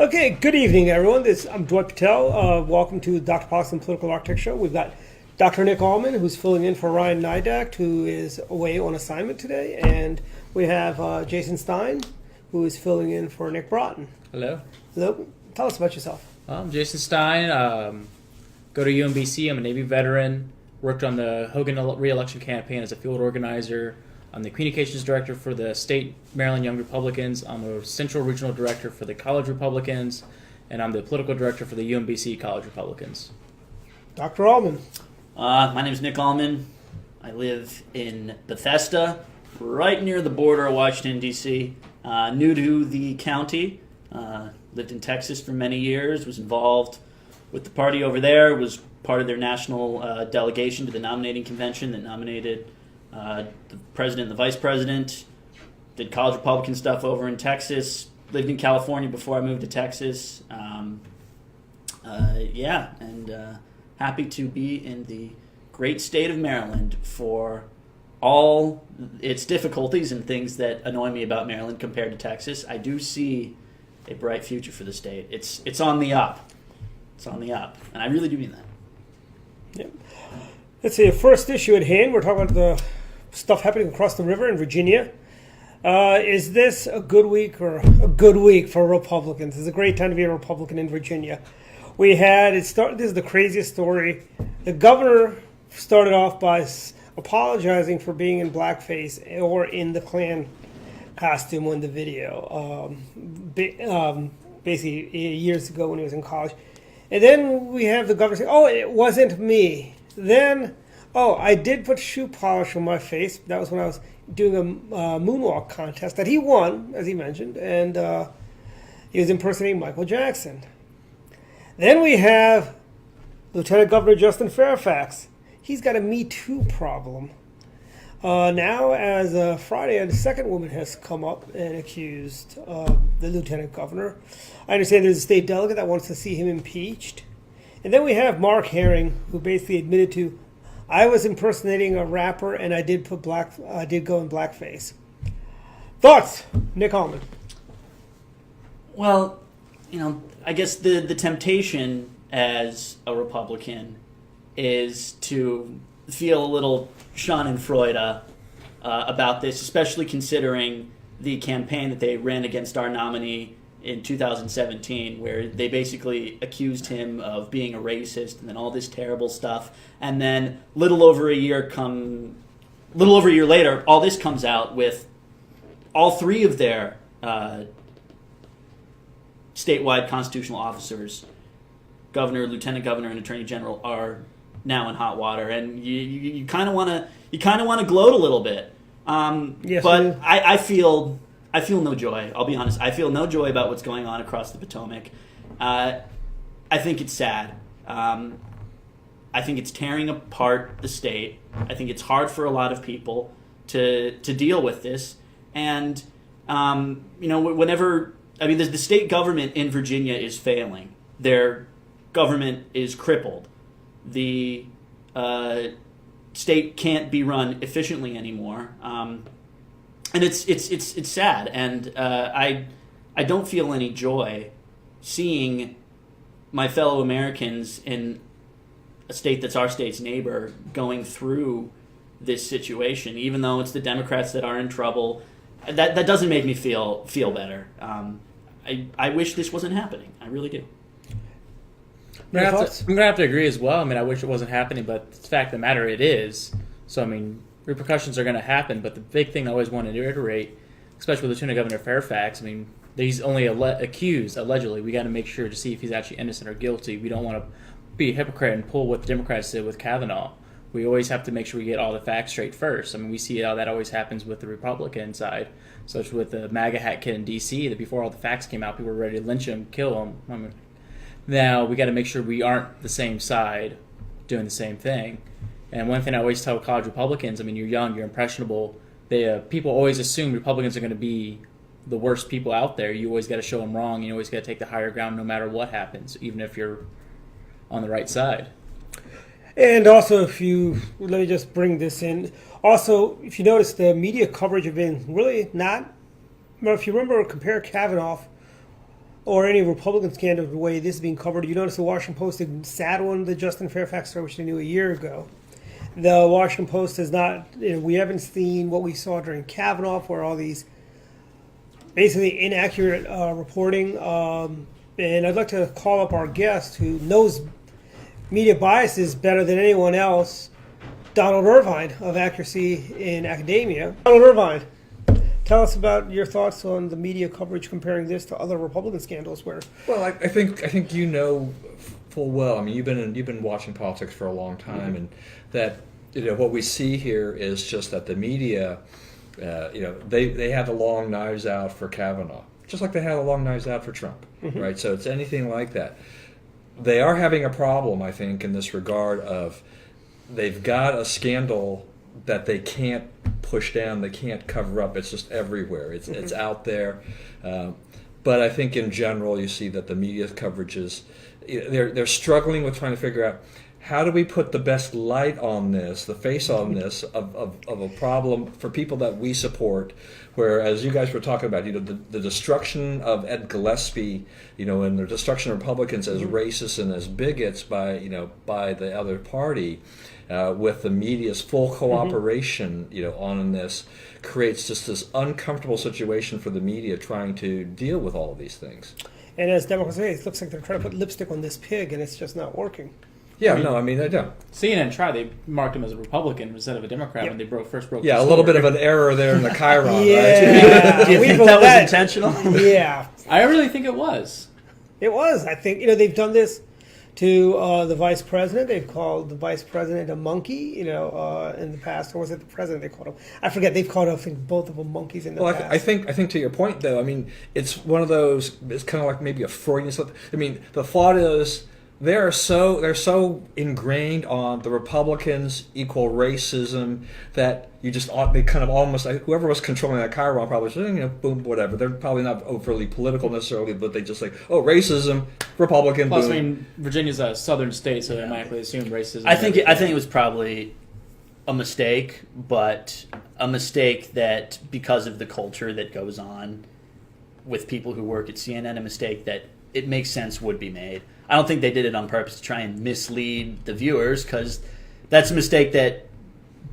Okay, good evening, everyone. I'm Dwight Patel. Welcome to Dr. Pox and Political Architecture Show. We've got Dr. Nick Allman, who's filling in for Ryan Nidak, who is away on assignment today. And we have Jason Stein, who is filling in for Nick Broughton. Hello. Hello. Tell us about yourself. I'm Jason Stein. Go to UMBC. I'm a Navy veteran. Worked on the Hogan re-election campaign as a field organizer. I'm the communications director for the state Maryland Young Republicans. I'm the central regional director for the college Republicans. And I'm the political director for the UMBC College Republicans. Dr. Allman. My name is Nick Allman. I live in Bethesda, right near the border of Washington, D.C. New to the county. Lived in Texas for many years. Was involved with the party over there. Was part of their national delegation to the nominating convention that nominated the president and the vice president. Did college Republican stuff over in Texas. Lived in California before I moved to Texas. Happy to be in the great state of Maryland for all its difficulties and things that annoy me about Maryland compared to Texas. I do see a bright future for the state. It's on the up. It's on the up, and I really do mean that. Yep. Let's see. First issue at hand. We're talking about the stuff happening across the river in Virginia. Is this a good week or a good week for Republicans? It's a great time to be a Republican in Virginia. This is the craziest story. The governor started off by apologizing for being in blackface or in the Klan costume on the video, basically years ago when he was in college. And then we have the governor say, "Oh, it wasn't me." Then, "Oh, I did put shoe polish on my face." That was when I was doing a moonwalk contest that he won, as he mentioned, and he was impersonating Michael Jackson. Then we have Lieutenant Governor Justin Fairfax. He's got a Me Too problem. Now, as of Friday, a second woman has come up and accused the lieutenant governor. I understand there's a state delegate that wants to see him impeached. And then we have Mark Herring, who basically admitted to, "I was impersonating a rapper and I did go in blackface." Thoughts, Nick Allman? Well, I guess the temptation as a Republican is to feel a little schadenfreude about this, especially considering the campaign that they ran against our nominee in 2017, where they basically accused him of being a racist and then all this terrible stuff. And then little over a year later, all this comes out with all three of their statewide constitutional officers, governor, lieutenant governor, and attorney general, are now in hot water, and you kind of want to gloat a little bit. Yes, but I feel no joy. I'll be honest. I feel no joy about what's going on across the Potomac. I think it's sad. I think it's tearing apart the state. I think it's hard for a lot of people to deal with this. And the state government in Virginia is failing. Their government is crippled. The state can't be run efficiently anymore, and it's sad. And I don't feel any joy seeing my fellow Americans in a state that's our state's neighbor going through this situation. Even though it's the Democrats that are in trouble, that doesn't make me feel better. I wish this wasn't happening. I really do. I'm going to have to agree as well. I mean, I wish it wasn't happening, but the fact of the matter, it is. So, I mean, repercussions are going to happen. But the big thing I always want to reiterate, especially with Lieutenant Governor Fairfax, I mean, he's only accused, allegedly. We got to make sure to see if he's actually innocent or guilty. We don't want to be a hypocrite and pull what the Democrats did with Kavanaugh. We always have to make sure we get all the facts straight first. I mean, we see how that always happens with the Republican side, such with the MAGA hat kid in D.C., that before all the facts came out, people were ready to lynch him, kill him. I mean, now we got to make sure we aren't the same side doing the same thing. And one thing I always tell college Republicans, I mean, you're young, you're impressionable. People always assume Republicans are going to be the worst people out there. You always got to show them wrong. You always got to take the higher ground no matter what happens, even if you're on the right side. And also, let me just bring this in. Also, if you notice, the media coverage have been really not. If you remember, compare Kavanaugh or any Republican scandal, the way this is being covered. You notice the Washington Post did sad on the Justin Fairfax story, which they knew a year ago. The Washington Post has not, we haven't seen what we saw during Kavanaugh, where all these basically inaccurate reporting. And I'd like to call up our guest who knows media biases better than anyone else, Donald Irvine of Accuracy in Academia. Donald Irvine, tell us about your thoughts on the media coverage comparing this to other Republican scandals. Where, well, I think you know full well. I mean, you've been watching politics for a long time, and that what we see here is just that the media, they had the long knives out for Kavanaugh, just like they had the long knives out for Trump, right? So it's anything like that. They are having a problem, I think, in this regard of they've got a scandal that they can't push down, they can't cover up. It's just everywhere. It's out there. But I think in general, you see that the media coverage is they're struggling with trying to figure out how do we put the best light on this, the face on this of a problem for people that we support. Where, as you guys were talking about, the destruction of Ed Gillespie, and the destruction of Republicans as racists and as bigots by the other party, with the media's full cooperation, on this, creates just this uncomfortable situation for the media trying to deal with all of these things. and as Democrats say, it looks like they're trying to put lipstick on this pig, and it's just not working. Yeah, they don't. CNN tried. They marked him as a Republican instead of a Democrat when they first broke. Yeah, a little bit of an error there in the Chiron, right? Do you think that was intentional? Yeah. I really think it was. It was. I think, they've done this to the vice president. They've called the vice president a monkey, in the past. Or was it the president they called him? I forget. They've called, I think, both of them monkeys in the past. I think to your point, though, it's one of those, it's kind of like maybe a Freudian slip. The thought is, they're so ingrained on the Republicans equal racism that they kind of almost, whoever was controlling that Chiron probably said, boom, whatever. They're probably not overly political necessarily, but they just racism, Republican. Plus, boom. Virginia's a southern state, so they automatically assume racism. I think it was probably a mistake, but a mistake that because of the culture that goes on with people who work at CNN, a mistake that it makes sense would be made. I don't think they did it on purpose to try and mislead the viewers, because that's a mistake that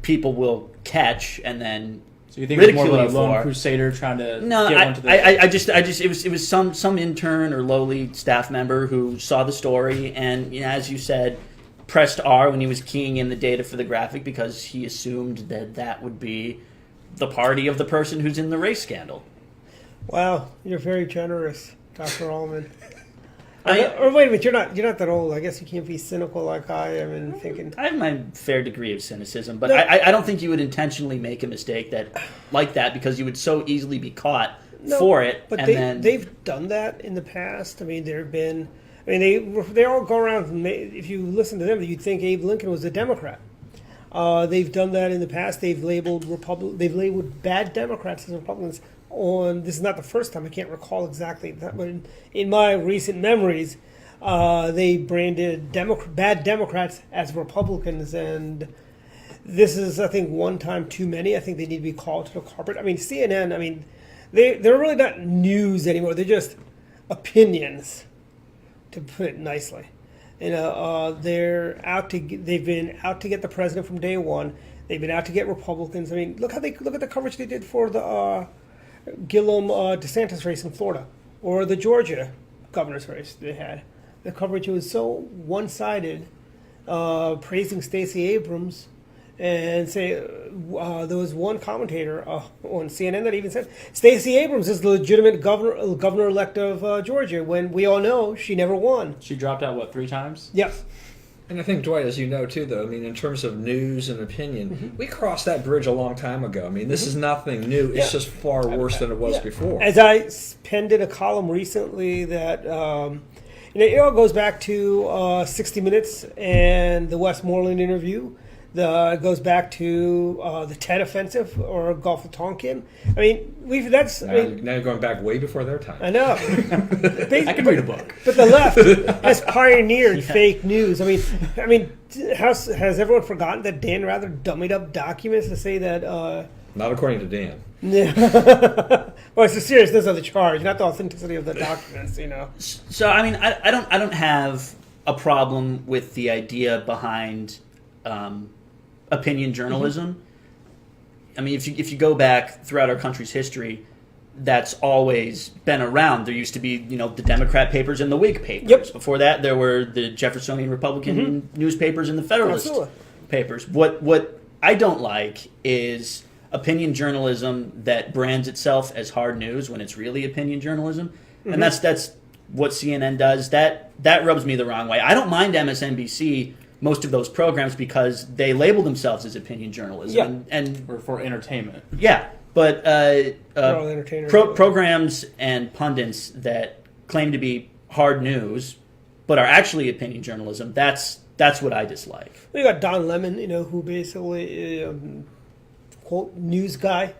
people will catch and then so you think it was more of a lone crusader trying to get onto the... it was some intern or lowly staff member who saw the story and, as you said, pressed R when he was keying in the data for the graphic because he assumed that would be the party of the person who's in the race scandal. Wow, you're very generous, Dr. Allman. Or wait a minute, you're not that old. I guess you can't be cynical like I am and thinking. I have my fair degree of cynicism, but I don't think you would intentionally make a mistake like that because you would so easily be caught for it. But they've done that in the past. They all go around. And if you listen to them, you'd think Abe Lincoln was a Democrat. They've done that in the past. They've labeled bad Democrats as Republicans. This is not the first time. I can't recall exactly that, but in my recent memories, they branded bad Democrats as Republicans, and this is, I think, one time too many. I think they need to be called to the carpet. CNN. They're really not news anymore. They're just opinions, to put it nicely. They're out to. They've been out to get the president from day one. They've been out to get Republicans. Look at the coverage they did for the Gillum DeSantis race in Florida, or the Georgia governor's race they had. The coverage was so one-sided, praising Stacey Abrams, and there was one commentator on CNN that even said Stacey Abrams is the legitimate governor-elect of Georgia, when we all know she never won. She dropped out, 3 times? Yes. And I think, Dwight, as you know, too, though, in terms of news and opinion, we crossed that bridge a long time ago. This is nothing new. It's just far worse than it was before. As I penned in a column recently that, it all goes back to 60 Minutes and the Westmoreland interview. It goes back to the Tet Offensive or Gulf of Tonkin. Now you're going back way before their time. I know. I can read a book. But the left has pioneered fake news. Has everyone forgotten that Dan Rather dummied up documents to say that Not according to Dan. Yeah. Well, it's the seriousness of the charge, not the authenticity of the documents. So I mean, I don't have a problem with the idea behind opinion journalism. Mm-hmm. I mean, if you go back throughout our country's history, that's always been around. There used to be, the Democrat papers and the Whig papers. Yep. Before that, there were the Jeffersonian Republican newspapers and the Federalist papers. What I don't like is opinion journalism that brands itself as hard news when it's really opinion journalism, and that's what CNN does. That rubs me the wrong way. I don't mind MSNBC, most of those programs, because they label themselves as opinion journalism and or for entertainment. Yeah. But programs and pundits that claim to be hard news but are actually opinion journalism, that's what I dislike. We got Don Lemon, who basically quote news guy,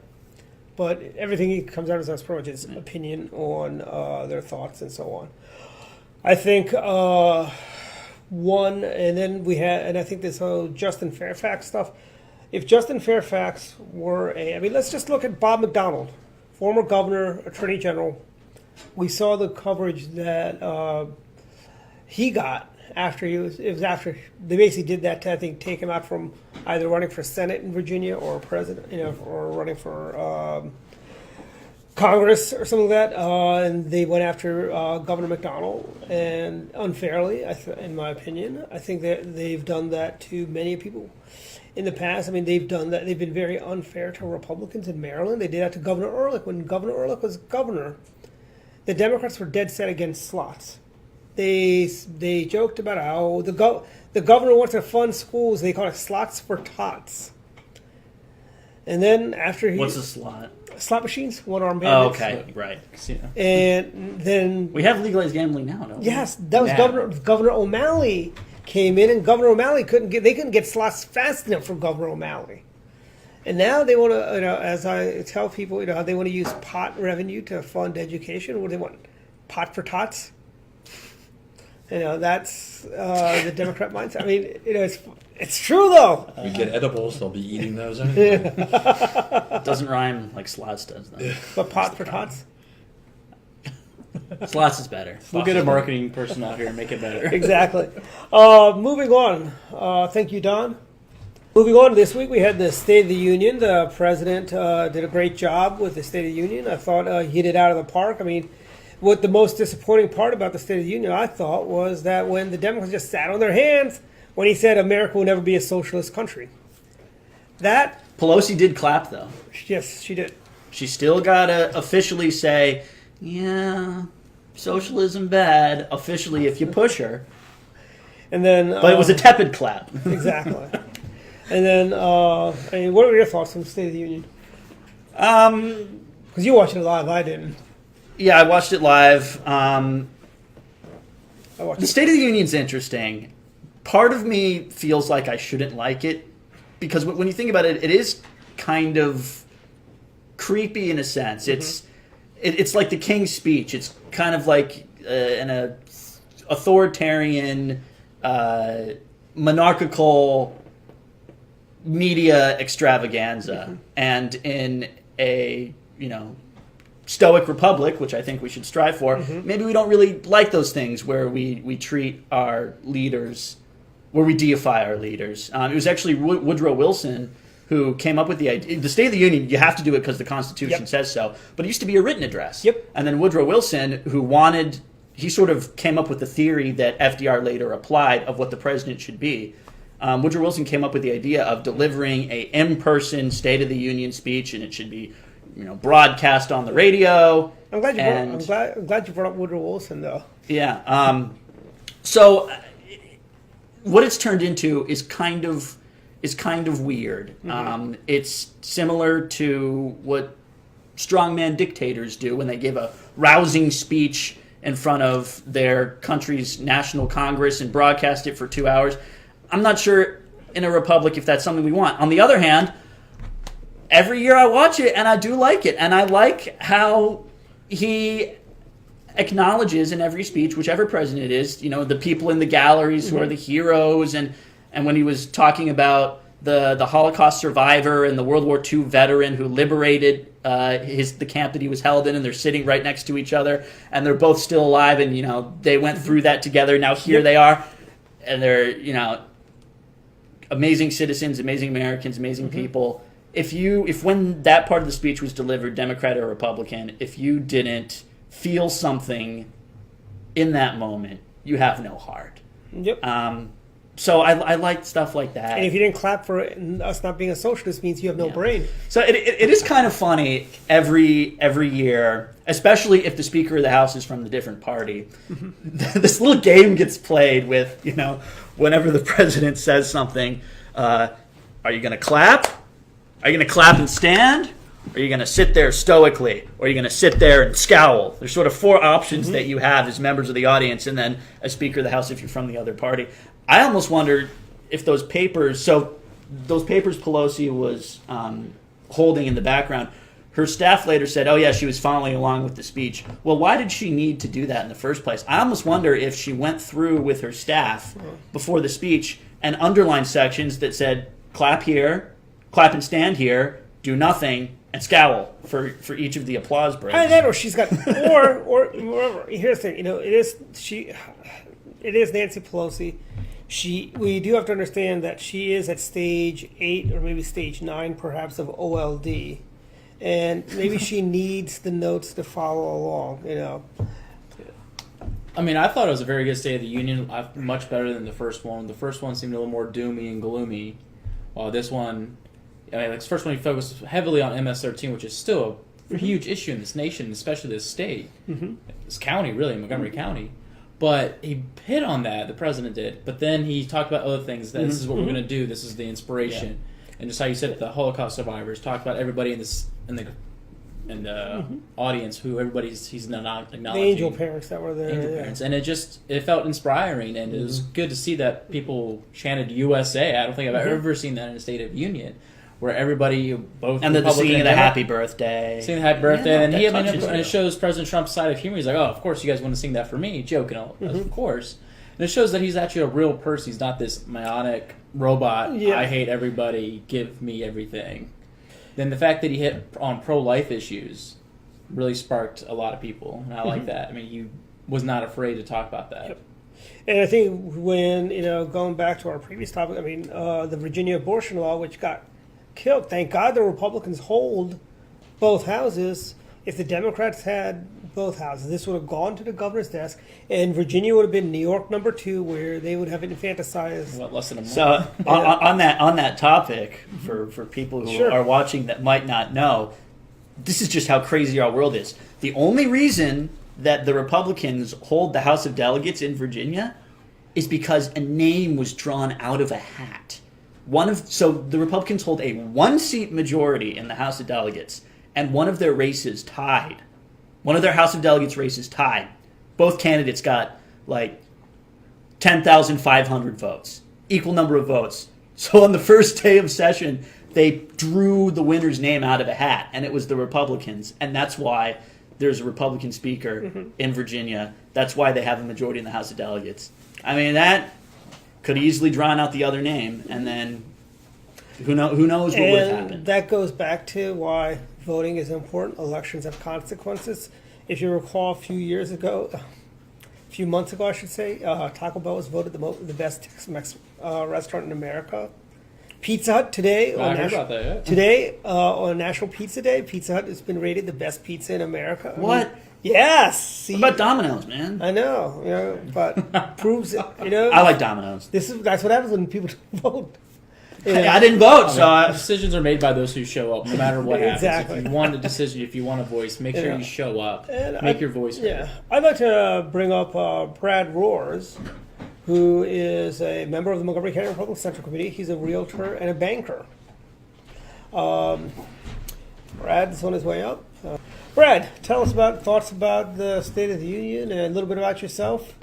but everything he comes out as pretty much his opinion on their thoughts and so on. I think one, and then we had, and I think this whole Justin Fairfax stuff. If Justin Fairfax were let's just look at Bob McDonald, former governor, attorney general. We saw the coverage that he got after after they basically did that to, I think, take him out from either running for Senate in Virginia or president, or running for Congress or something like that. And they went after Governor McDonald, and unfairly, in my opinion. I think that they've done that to many people in the past. I mean, they've done that. They've been very unfair to Republicans in Maryland. They did that to Governor Ehrlich. When Governor Ehrlich was governor, the Democrats were dead set against slots. They joked about how the governor wants to fund schools. They call it slots for tots. And then after what's a slot? Slot machines, one-armed bandits. Oh, okay, right. And then we have legalized gambling now, don't we? Yes, that was Governor O'Malley came in, and Governor O'Malley couldn't get slots fast enough for Governor O'Malley. And now they want to, as I tell people, they want to use pot revenue to fund education. What do they want? Pot for tots? That's the Democrat mindset. I mean, it's true though. You get edibles, they'll be eating those anyway. It doesn't rhyme like slots does, though. But pot for tots? Slots is better. We'll get a marketing person out here and make it better. Exactly. Moving on. Thank you, Don. Moving on, this week we had the State of the Union. The president did a great job with the State of the Union. I thought he hit it out of the park. I mean, what the most disappointing part about the State of the Union, I thought, was that when the Democrats just sat on their hands when he said America will never be a socialist country. That Pelosi did clap, though. Yes, she did. She still got to officially say, yeah, socialism bad, officially, if you push her. And then, but it was a tepid clap. Exactly. And then, what were your thoughts on the State of the Union? Because you watched it live, I didn't. Yeah, I watched it live. The State of the Union's interesting. Part of me feels like I shouldn't like it, because when you think about it, it is kind of creepy in a sense. It's like the King's Speech. It's kind of like an authoritarian, monarchical media extravaganza, and in a stoic republic, which I think we should strive for, maybe we don't really like those things where we treat our leaders, where we deify our leaders. It was actually Woodrow Wilson who came up with the idea. The State of the Union, you have to do it because the Constitution says so, but it used to be a written address. And then Woodrow Wilson, he sort of came up with the theory that FDR later applied of what the president should be. Woodrow Wilson came up with the idea of delivering a in-person State of the Union speech, and it should be broadcast on the radio. I'm glad you brought up Woodrow Wilson, though. Yeah. So what it's turned into is kind of weird. It's similar to what strongman dictators do when they give a rousing speech in front of their country's national Congress and broadcast it for 2 hours. I'm not sure in a republic if that's something we want. On the other hand, every year I watch it and I do like it. And I like how he acknowledges in every speech, whichever president it is, the people in the galleries who are the heroes. And when he was talking about the Holocaust survivor and the World War II veteran who liberated the camp that he was held in, and they're sitting right next to each other, and they're both still alive, and they went through that together. Now here they are, and they're amazing citizens, amazing Americans, amazing people. If when that part of the speech was delivered, Democrat or Republican, if you didn't feel something in that moment, you have no heart. Yep. So I like stuff like that. And if you didn't clap for it, and us not being a socialist means you have no brain. So it is kind of funny every year, especially if the Speaker of the House is from the different party. This little game gets played with, whenever the president says something, are you going to clap? Are you going to clap and stand? Or are you going to sit there stoically? Or are you going to sit there and scowl? There's sort of 4 options that you have as members of the audience, and then as Speaker of the House if you're from the other party. I almost wonder if those papers Pelosi was holding in the background, her staff later said, oh yeah, she was following along with the speech. Well, why did she need to do that in the first place? I almost wonder if she went through with her staff before the speech and underlined sections that said, clap here, clap and stand here, do nothing, and scowl for each of the applause breaks. Either that, or she's got, or here's the thing, it is Nancy Pelosi. We do have to understand that she is at stage 8 or maybe stage 9, perhaps, of OLD, and maybe she needs the notes to follow along. I mean, I thought it was a very good State of the Union, much better than the first one. The first one seemed a little more doomy and gloomy, while this one, the first one he focused heavily on MS-13, which is still a huge issue in this nation, especially this state, this county, really, Montgomery County. But he hit on that, the president did. But then he talked about other things. That this is what we're going to do. This is the inspiration, and just how you said the Holocaust survivors. Talked about everybody in the audience who he's not acknowledging. The angel parents that were there. Angel parents, and it felt inspiring, and it was good to see that people chanted USA. I don't think I've ever seen that in a State of the Union, where everybody, both and the singing the happy birthday, singing the happy birthday, and it shows President Trump's side of humor. He's like, "Oh, of course, you guys want to sing that for me," joking, of course. And it shows that he's actually a real person. He's not this myotic robot. I hate everybody. Give me everything. Then the fact that he hit on pro-life issues really sparked a lot of people, and I like that. I mean, he was not afraid to talk about that. Yep. And I think when going back to our previous topic, the Virginia abortion law, which got killed. Thank God the Republicans hold both houses. If the Democrats had both houses, this would have gone to the governor's desk, and Virginia would have been New York number 2, where they would have infanticized. Less than a month. So on that topic, for people who are watching that might not know, this is just how crazy our world is. The only reason that the Republicans hold the House of Delegates in Virginia is because a name was drawn out of a hat. So the Republicans hold a 1-seat majority in the House of Delegates, and one of their races tied. One of their House of Delegates races tied. Both candidates got 10,500 votes, equal number of votes. So on the first day of session, they drew the winner's name out of a hat, and it was the Republicans, and that's why there's a Republican speaker in Virginia. That's why they have a majority in the House of Delegates. I mean, that could easily drawn out the other name, and then who knows what would have happened. That goes back to why voting is important. Elections have consequences. If you recall, a few months ago, I should say, Taco Bell was voted the best Tex-Mex restaurant in America. Pizza Hut today on National Pizza Day, Pizza Hut has been rated the best pizza in America. What? Yes. See, what about Domino's, man? I know, but proves it. I like Domino's. That's what happens when people vote. I didn't vote, so decisions are made by those who show up, no matter what happens. Exactly. If you want a decision, if you want a voice, make sure you show up. Make your voice heard. Yeah, I'd like to bring up Brad Roars, who is a member of the Montgomery County Republican Central Committee. He's a realtor and a banker. Brad's on his way up. Brad, tell us thoughts about the State of the Union and a little bit about yourself.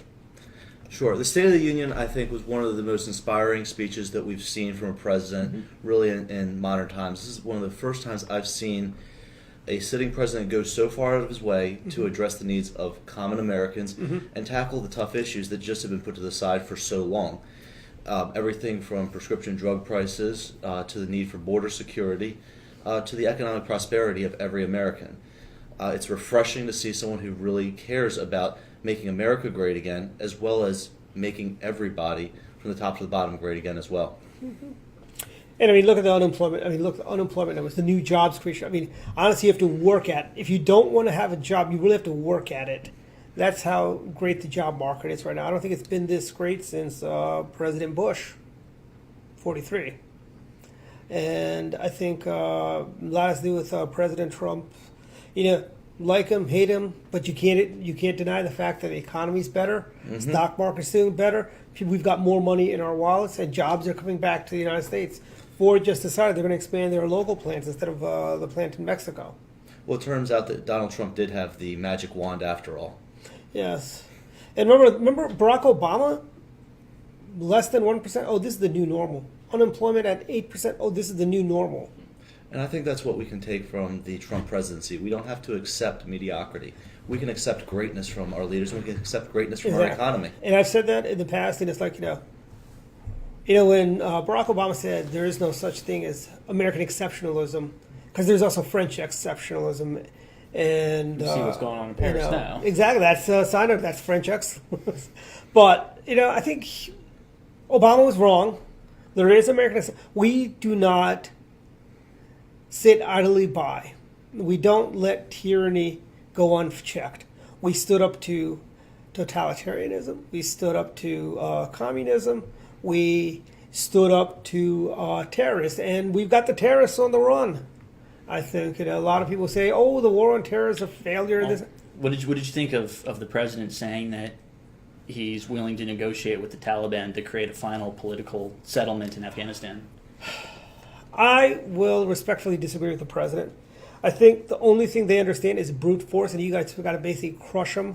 Sure. The State of the Union, I think, was one of the most inspiring speeches that we've seen from a president, really, in modern times. This is one of the first times I've seen a sitting president go so far out of his way to address the needs of common Americans and tackle the tough issues that just have been put to the side for so long. everything from prescription drug prices to the need for border security to the economic prosperity of every American. It's refreshing to see someone who really cares about making America great again, as well as making everybody from the top to the bottom great again as well. Mm-hmm. And I mean, look at the unemployment. I mean, look at the unemployment numbers, the new jobs creation. I mean, honestly, you have to work at it. If you don't want to have a job, you really have to work at it. That's how great the job market is right now. I don't think it's been this great since President Bush, 43. And I think a lot has to do with President Trump. You know, like him, hate him, but you can't deny the fact that the economy's better, stock market's doing better. We've got more money in our wallets, and jobs are coming back to the United States. Ford just decided they're going to expand their local plants instead of the plant in Mexico. Well, it turns out that Donald Trump did have the magic wand after all. Yes. And remember Barack Obama? Less than 1%? Oh, this is the new normal. Unemployment at 8%? Oh, this is the new normal. And I think that's what we can take from the Trump presidency. We don't have to accept mediocrity. We can accept greatness from our leaders, and we can accept greatness from our economy. And I've said that in the past, and it's like, when Barack Obama said there is no such thing as American exceptionalism, because there's also French exceptionalism. And you see what's going on in Paris now. Exactly, that's a sign of that's French excellence. But I think Obama was wrong. There is American. We do not sit idly by. We don't let tyranny go unchecked. We stood up to totalitarianism. We stood up to communism. We stood up to terrorists, and we've got the terrorists on the run. I think a lot of people say, "Oh, the war on terror is a failure." Well, what did you think of the president saying that he's willing to negotiate with the Taliban to create a final political settlement in Afghanistan? I will respectfully disagree with the president. I think the only thing they understand is brute force, and you guys have got to basically crush them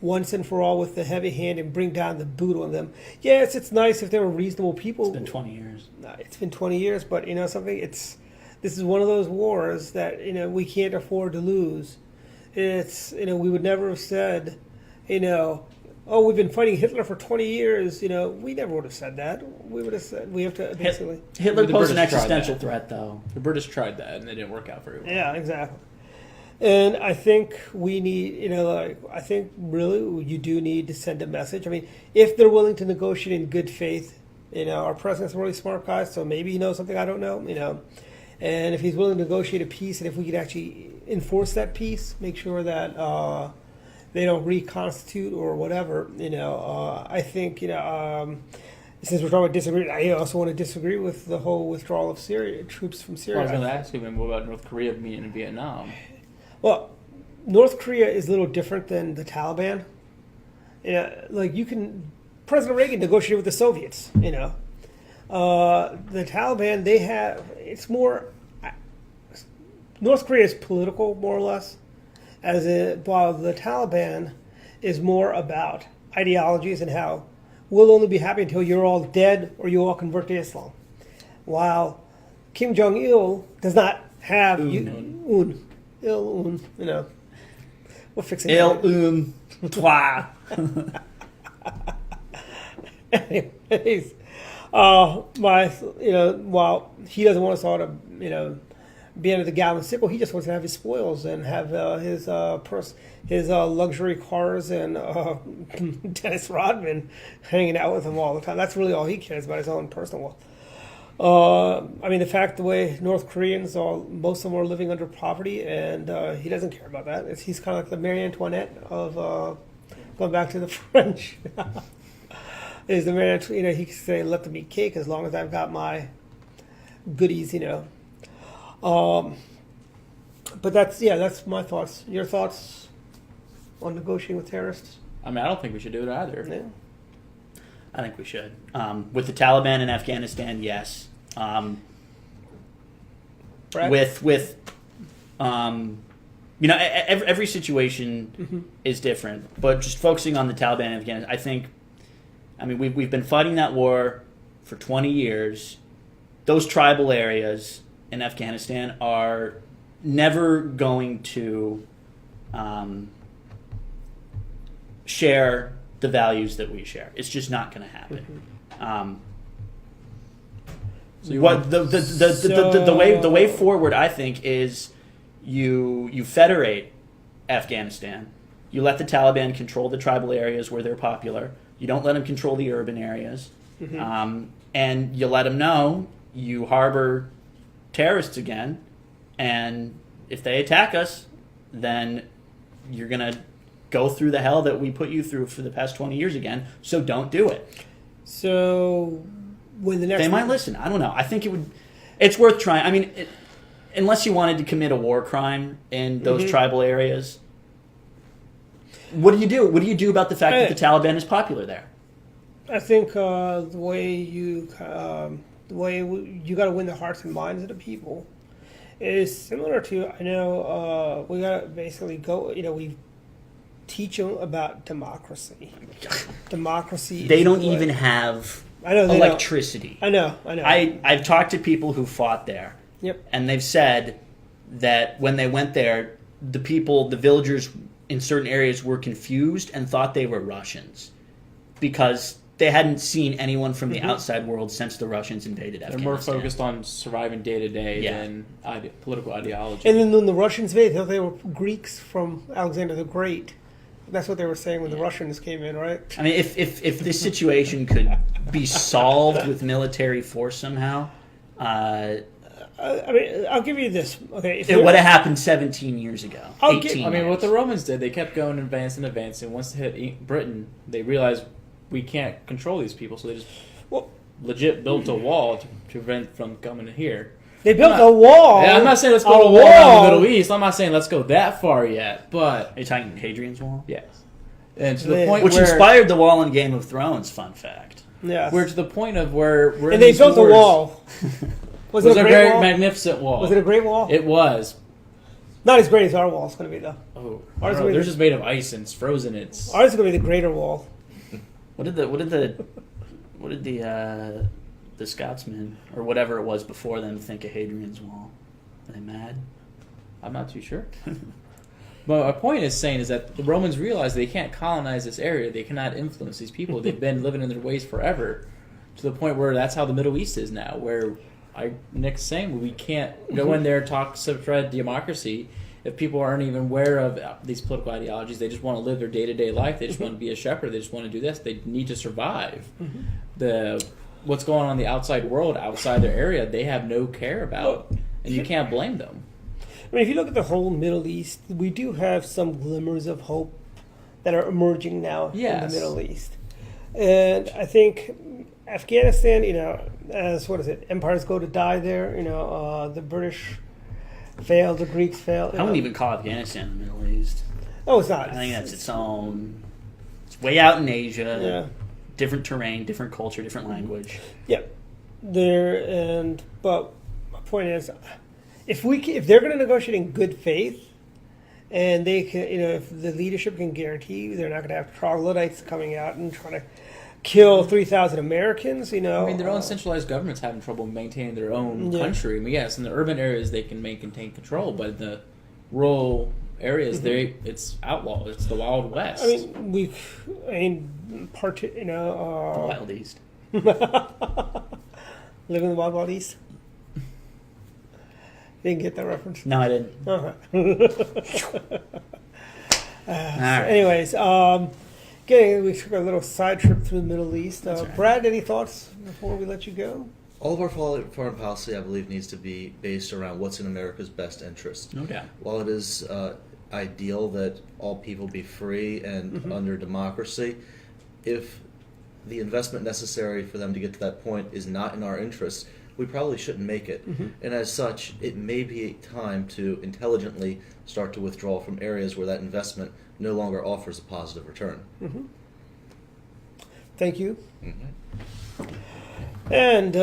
once and for all with the heavy hand and bring down the boot on them. Yes, it's nice if they were reasonable people. It's been 20 years. It's been 20 years, but something. This is one of those wars that we can't afford to lose. It's we would never have said, oh, we've been fighting Hitler for 20 years. We never would have said that. We would have said we have to basically. Hitler posed an existential threat, though. The British tried that, and it didn't work out very well. Yeah, exactly. And I think we need, I think really you do need to send a message. I mean, if they're willing to negotiate in good faith, our president's a really smart guy, so maybe he knows something I don't know, And if he's willing to negotiate a peace, and if we could actually enforce that peace, make sure that they don't reconstitute or whatever, I think, since we're talking about disagreement, I also want to disagree with the whole withdrawal of troops from Syria. Well, I was going to ask you, what about North Korea being in Vietnam? Well, North Korea is a little different than the Taliban. President Reagan negotiated with the Soviets, The Taliban, it's more, North Korea is political, more or less, while the Taliban is more about ideologies and how we'll only be happy until you're all dead or you all convert to Islam. While Kim Jong-il does not have we'll fix it. Toi. Anyways, while he doesn't want us all to, be under the Galvin sickle, he just wants to have his spoils and have his luxury cars and Dennis Rodman hanging out with him all the time. That's really all he cares about, his own personal wealth. The fact the way North Koreans, most of them are living under poverty, and he doesn't care about that. He's kind of like the Marie Antoinette of going back to the French. Is the Marie Antoinette? He can say, "Let them eat cake as long as I've got my goodies," But that's my thoughts. Your thoughts on negotiating with terrorists? I don't think we should do it either. Yeah. I think we should. With the Taliban in Afghanistan, yes. Every situation is different, but just focusing on the Taliban in Afghanistan, I think. We've been fighting that war for 20 years. Those tribal areas in Afghanistan are never going to share the values that we share. It's just not going to happen. So what the way forward, I think, is you federate Afghanistan. You let the Taliban control the tribal areas where they're popular. You don't let them control the urban areas, and you let them know you harbor terrorists again, and if they attack us, then you're gonna go through the hell that we put you through for the past 20 years again. So don't do it. So when the next They might listen. I don't know. I think it's worth trying. I mean, unless you wanted to commit a war crime in those tribal areas, what do you do? What do you do about the fact that the Taliban is popular there? I think the way you got to win the hearts and minds of the people is similar to, I know we got to basically go, we teach them about democracy. Democracy. They don't even have electricity. I know. I've talked to people who fought there. Yep. And they've said that when they went there, the villagers in certain areas were confused and thought they were Russians because they hadn't seen anyone from the outside world since the Russians invaded Afghanistan. They're more focused on surviving day to day than political ideology. And then when the Russians invaded, they thought they were Greeks from Alexander the Great. That's what they were saying when the Russians came in, right? I mean, if this situation could be solved with military force somehow, I'll give you this. Okay, it would have happened 17 years ago. 18 years. What the Romans did, they kept going advancing. Once they hit Britain, they realized we can't control these people, so they just legit built a wall to prevent from coming here. They built a wall. Yeah, I'm not saying let's go to war in the Middle East. I'm not saying let's go that far yet, but Are you talking Hadrian's Wall? yes, and to the point which inspired the wall in Game of Thrones. Fun fact. Yeah, we're to the point of where we're and they built a wall. Was it a great wall? Magnificent wall. Was it a great wall? It was. Not as great as our wall is going to be, though. Oh, ours they're just made of ice and it's frozen. Ours is going to be the greater wall. What did the Scotsmen or whatever it was before them think of Hadrian's Wall? Are they mad? I'm not too sure. But my point is that the Romans realized they can't colonize this area. They cannot influence these people. They've been living in their ways forever, to the point where that's how the Middle East is now. Where Nick's saying we can't go in there and talk spread democracy if people aren't even aware of these political ideologies. They just want to live their day-to-day life. They just want to be a shepherd. They just want to do this. They need to survive. What's going on in the outside world, outside their area, they have no care about, and you can't blame them. I mean, if you look at the whole Middle East, we do have some glimmers of hope that are emerging now in the Middle East. And I think Afghanistan, as empires go to die there, the British failed, the Greeks failed. I wouldn't even call Afghanistan the Middle East. Oh, it's not. I think that's its own. It's way out in Asia. Yeah. Different terrain, different culture, different language. Yeah. But my point is, if they're going to negotiate in good faith, and they can, if the leadership can guarantee they're not going to have troglodytes coming out and trying to kill 3,000 Americans, their own centralized government's having trouble maintaining their own country. I mean, yes, in the urban areas they can maintain control, but in the rural areas, it's outlawed. It's the Wild West. The Wild East. Live in the Wild East. Didn't get that reference. No, I didn't. Right. Anyways, we took a little side trip through the Middle East. Right. Brad, any thoughts before we let you go? All of our foreign policy, I believe, needs to be based around what's in America's best interest. No doubt. While it is ideal that all people be free and under democracy, if the investment necessary for them to get to that point is not in our interest, we probably shouldn't make it. And as such, it may be time to intelligently start to withdraw from areas where that investment no longer offers a positive return. Thank you. And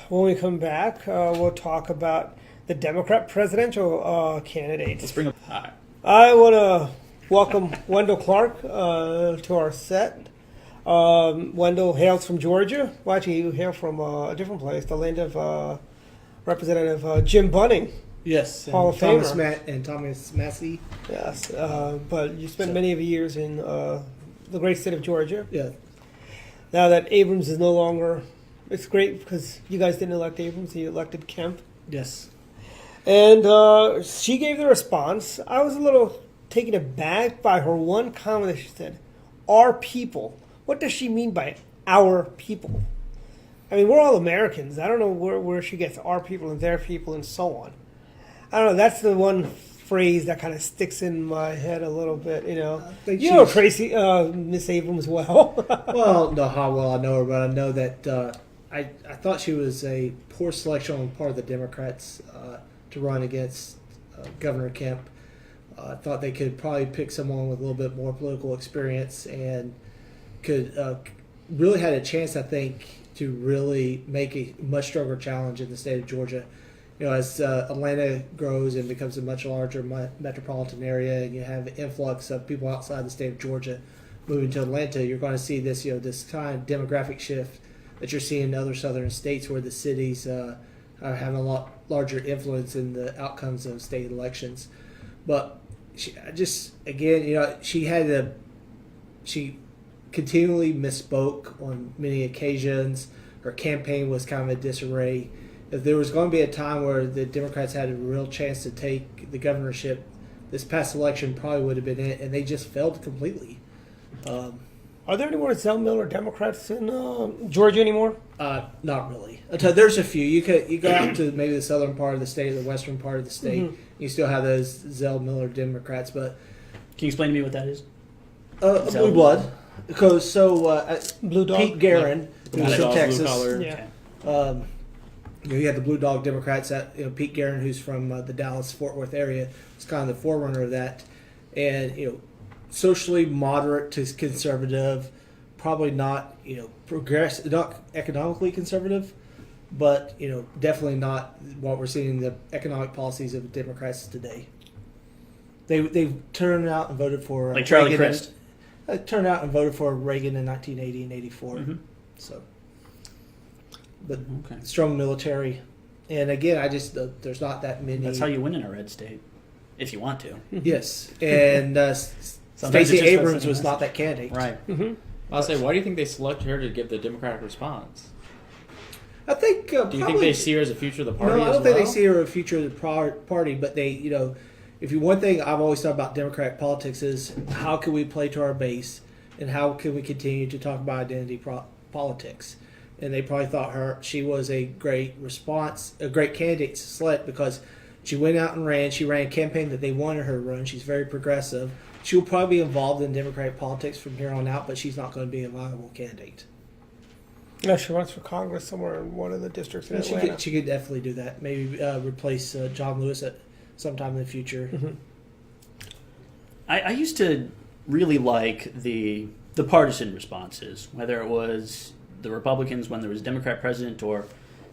when we come back, we'll talk about the Democrat presidential candidates. Let's bring up. I want to welcome Wendell Clark to our set. Wendell hails from Georgia. Well, actually, you hail from a different place, the land of Representative Jim Bunning. Yes, Hall of Thomas Famer. Thomas Massey. Yes, but you spent many of years in the great state of Georgia. Yeah. Now that Abrams is no longer It's great because you guys didn't elect Abrams, you elected Kemp. Yes. And she gave the response. I was a little taken aback by her one comment that she said, "Our people." What does she mean by our people? I mean, we're all Americans. I don't know where she gets our people and their people and so on. I don't know. That's the one phrase that kind of sticks in my head a little bit, you know. You know Tracy, Miss Abrams well. Well, no, how well I know her, but I know that I thought she was a poor selection on the part of the Democrats to run against Governor Kemp. I thought they could probably pick someone with a little bit more political experience and could really had a chance, I think, to really make a much stronger challenge in the state of Georgia. You know, as Atlanta grows and becomes a much larger metropolitan area, and you have an influx of people outside the state of Georgia moving to Atlanta, you're going to see this, you know, this kind of demographic shift that you're seeing in other southern states, where the cities are having a lot larger influence in the outcomes of state elections. But she continually misspoke on many occasions. Her campaign was kind of a disarray. If there was going to be a time where the Democrats had a real chance to take the governorship, this past election probably would have been it, and they just failed completely. Are there any more Zell Miller Democrats in Georgia anymore? Not really. There's a few. You go out to maybe the southern part of the state, or the western part of the state. Mm-hmm. You still have those Zell Miller Democrats, but Can you explain to me what that is? blue blood. Because Blue Dog? Pete Guerin, who's from Texas. Blue collar. Yeah. You had the Blue Dog Democrats. Pete Guerin, who's from the Dallas-Fort Worth area, was kind of the forerunner of that, and socially moderate to conservative, probably not not economically conservative, but definitely not what we're seeing in the economic policies of the Democrats today. They turned out and voted for Like Charlie Reagan Crist. Turned out and voted for Reagan in 1980 and 84. Mm-hmm. So, but Okay. strong military, and again, there's not that many. That's how you win in a red state, if you want to. Yes, and Sometimes Stacey it's just Abrams messing was with not that candidate. Right. Mm-hmm. I'll say, why do you think they selected her to give the Democratic response? I think. Do you think they see her as a future of the party? No, I as don't think they well? see her a future of the party, but they, if one thing I've always thought about Democratic politics is how can we play to our base, and how can we continue to talk about identity politics. And they probably thought she was a great candidate to select because she went out and ran. She ran a campaign that they wanted her to run. She's very progressive. She'll probably be involved in Democratic politics from here on out, but she's not going to be a viable candidate. No, she runs for Congress somewhere in one of the districts in Atlanta. She could definitely do that. Maybe replace John Lewis at sometime in the future. Mm-hmm. I used to really like the partisan responses, whether it was the Republicans when there was a Democrat president or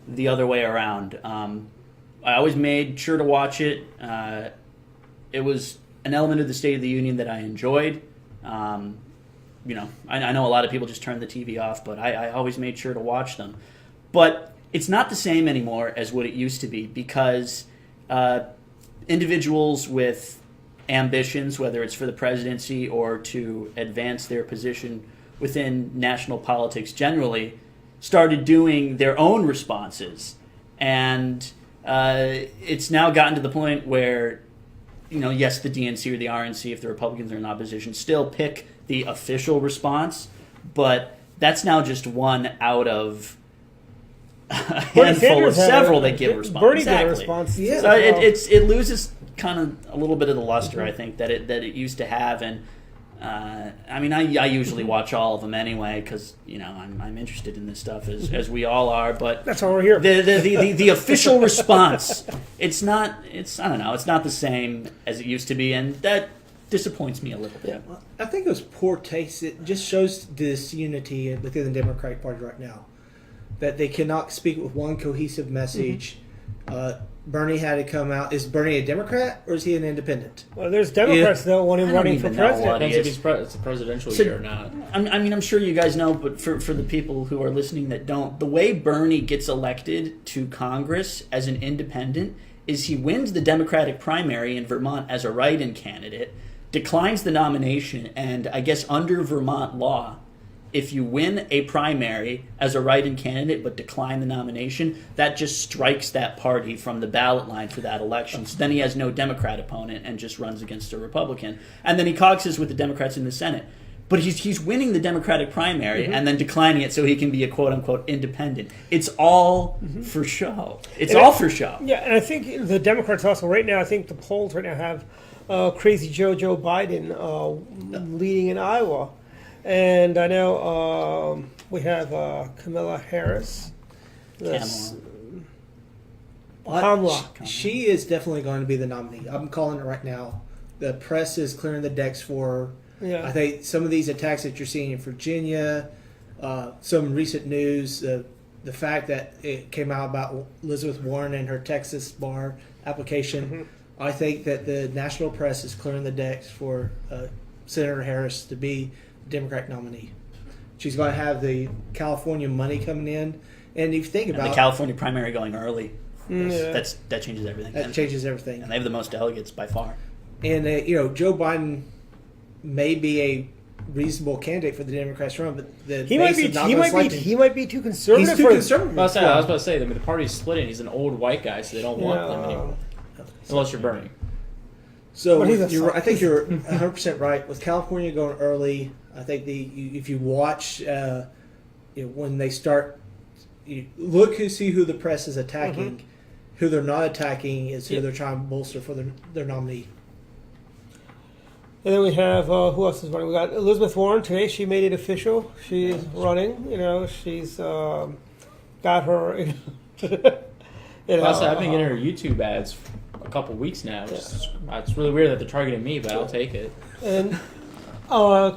the other way around. I always made sure to watch it. It was an element of the State of the Union that I enjoyed. I know a lot of people just turn the TV off, but I always made sure to watch them. But it's not the same anymore as what it used to be because individuals with ambitions, whether it's for the presidency or to advance their position within national politics generally, started doing their own responses. And it's now gotten to the point where, yes, the DNC or the RNC, if the Republicans are in opposition, still pick the official response, but that's now just one out of a handful of several that give a response. Bernie did a response. Yeah. So it loses kind of a little bit of the luster, I think, that it used to have. And I usually watch all of them anyway because I'm interested in this stuff as we all are. But That's why we're here. the official response, it's not the same as it used to be, and that disappoints me a little bit. I think it was poor taste. It just shows disunity within the Democratic Party right now, that they cannot speak with one cohesive message. Bernie had to come out. Is Bernie a Democrat or is he an independent? Well, there's Democrats that want him I don't running for even know president. what Depends if it's a presidential year or not. I'm sure you guys know, but for the people who are listening that don't, the way Bernie gets elected to Congress as an independent is he wins the Democratic primary in Vermont as a write-in candidate, declines the nomination, and I guess under Vermont law, if you win a primary as a write-in candidate but decline the nomination, that just strikes that party from the ballot line for that election. So then he has no Democrat opponent and just runs against a Republican. And then he caucuses with the Democrats in the Senate. But he's winning the Democratic primary and then declining it so he can be a quote-unquote independent. It's all for show. It's all for show. Yeah, and I think the Democrats also, right now, I think the polls right now have Crazy Joe Biden leading in Iowa. And I know we have Kamala Harris. Kamala. She is definitely going to be the nominee. I'm calling it right now. The press is clearing the decks for her. Yeah. I think some of these attacks that you're seeing in Virginia, some recent news, the fact that it came out about Elizabeth Warren and her Texas bar application, I think that the national press is clearing the decks for Senator Harris to be the Democratic nominee. She's going to have the California money coming in. And if you think about the California primary going early, Yeah. that changes everything. that changes everything. And they have the most delegates by far. And Joe Biden may be a reasonable candidate for the Democrats run, but He might be too conservative. He's too conservative. I was about to say, I mean, the party's splitting. He's an old white guy, so they don't want him anymore. Unless you're Bernie. So I think you're 100% right. With California going early, I think if you watch when they start, look and see who the press is attacking. Who they're not attacking is who they're trying to bolster for their nominee. And then we have, who else is running? We got Elizabeth Warren today. She made it official. She's running. She's got her. Also, I've been getting her YouTube ads for a couple weeks now. It's really weird that they're targeting me, but I'll take it. And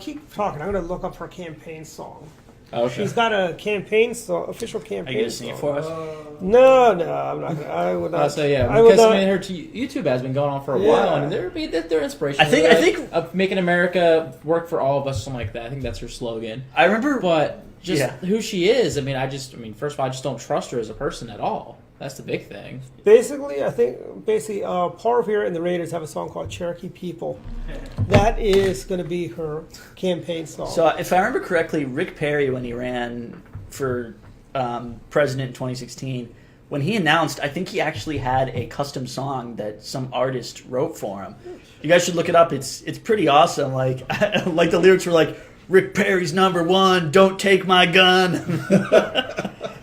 keep talking. I'm going to look up her campaign song. Okay. She's got a campaign song, official campaign Are you going to sing it for us? No, I'm not. I would not. I'll say yeah, I would because not. her YouTube has been going on for a while, and they're inspirational. I think of making America work for all of us, something like that. I think that's her slogan. I remember, But just who she is, first of all, I just don't trust her as a person at all. That's the big thing. Basically, I think Paul Revere and the Raiders have a song called Cherokee People. That is going to be her campaign song. So if I remember correctly, Rick Perry, when he ran for president in 2016, when he announced, I think he actually had a custom song that some artist wrote for him. You guys should look it up. It's pretty awesome. Like the lyrics were like, Rick Perry's #1, don't take my gun.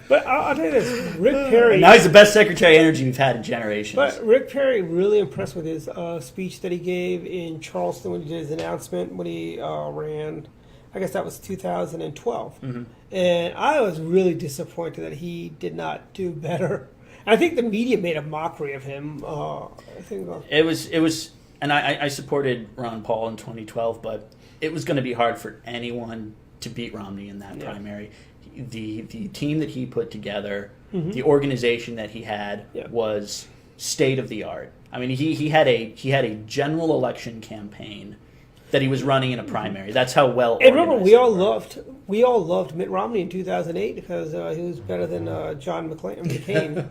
But I'll tell you this, Rick Perry. And now he's the best Secretary of Energy we've had in generations. But Rick Perry really impressed with his speech that he gave in Charleston when he did his announcement when he ran. I guess that was 2012. And I was really disappointed that he did not do better. I think the media made a mockery of him. It was, and I supported Ron Paul in 2012, but it was going to be hard for anyone to beat Romney in that primary. The team that he put together, the organization that he had was state of the art. I mean, he had a general election campaign that he was running in a primary. That's how well. And remember, we all loved Mitt Romney in 2008 because he was better than John McCain.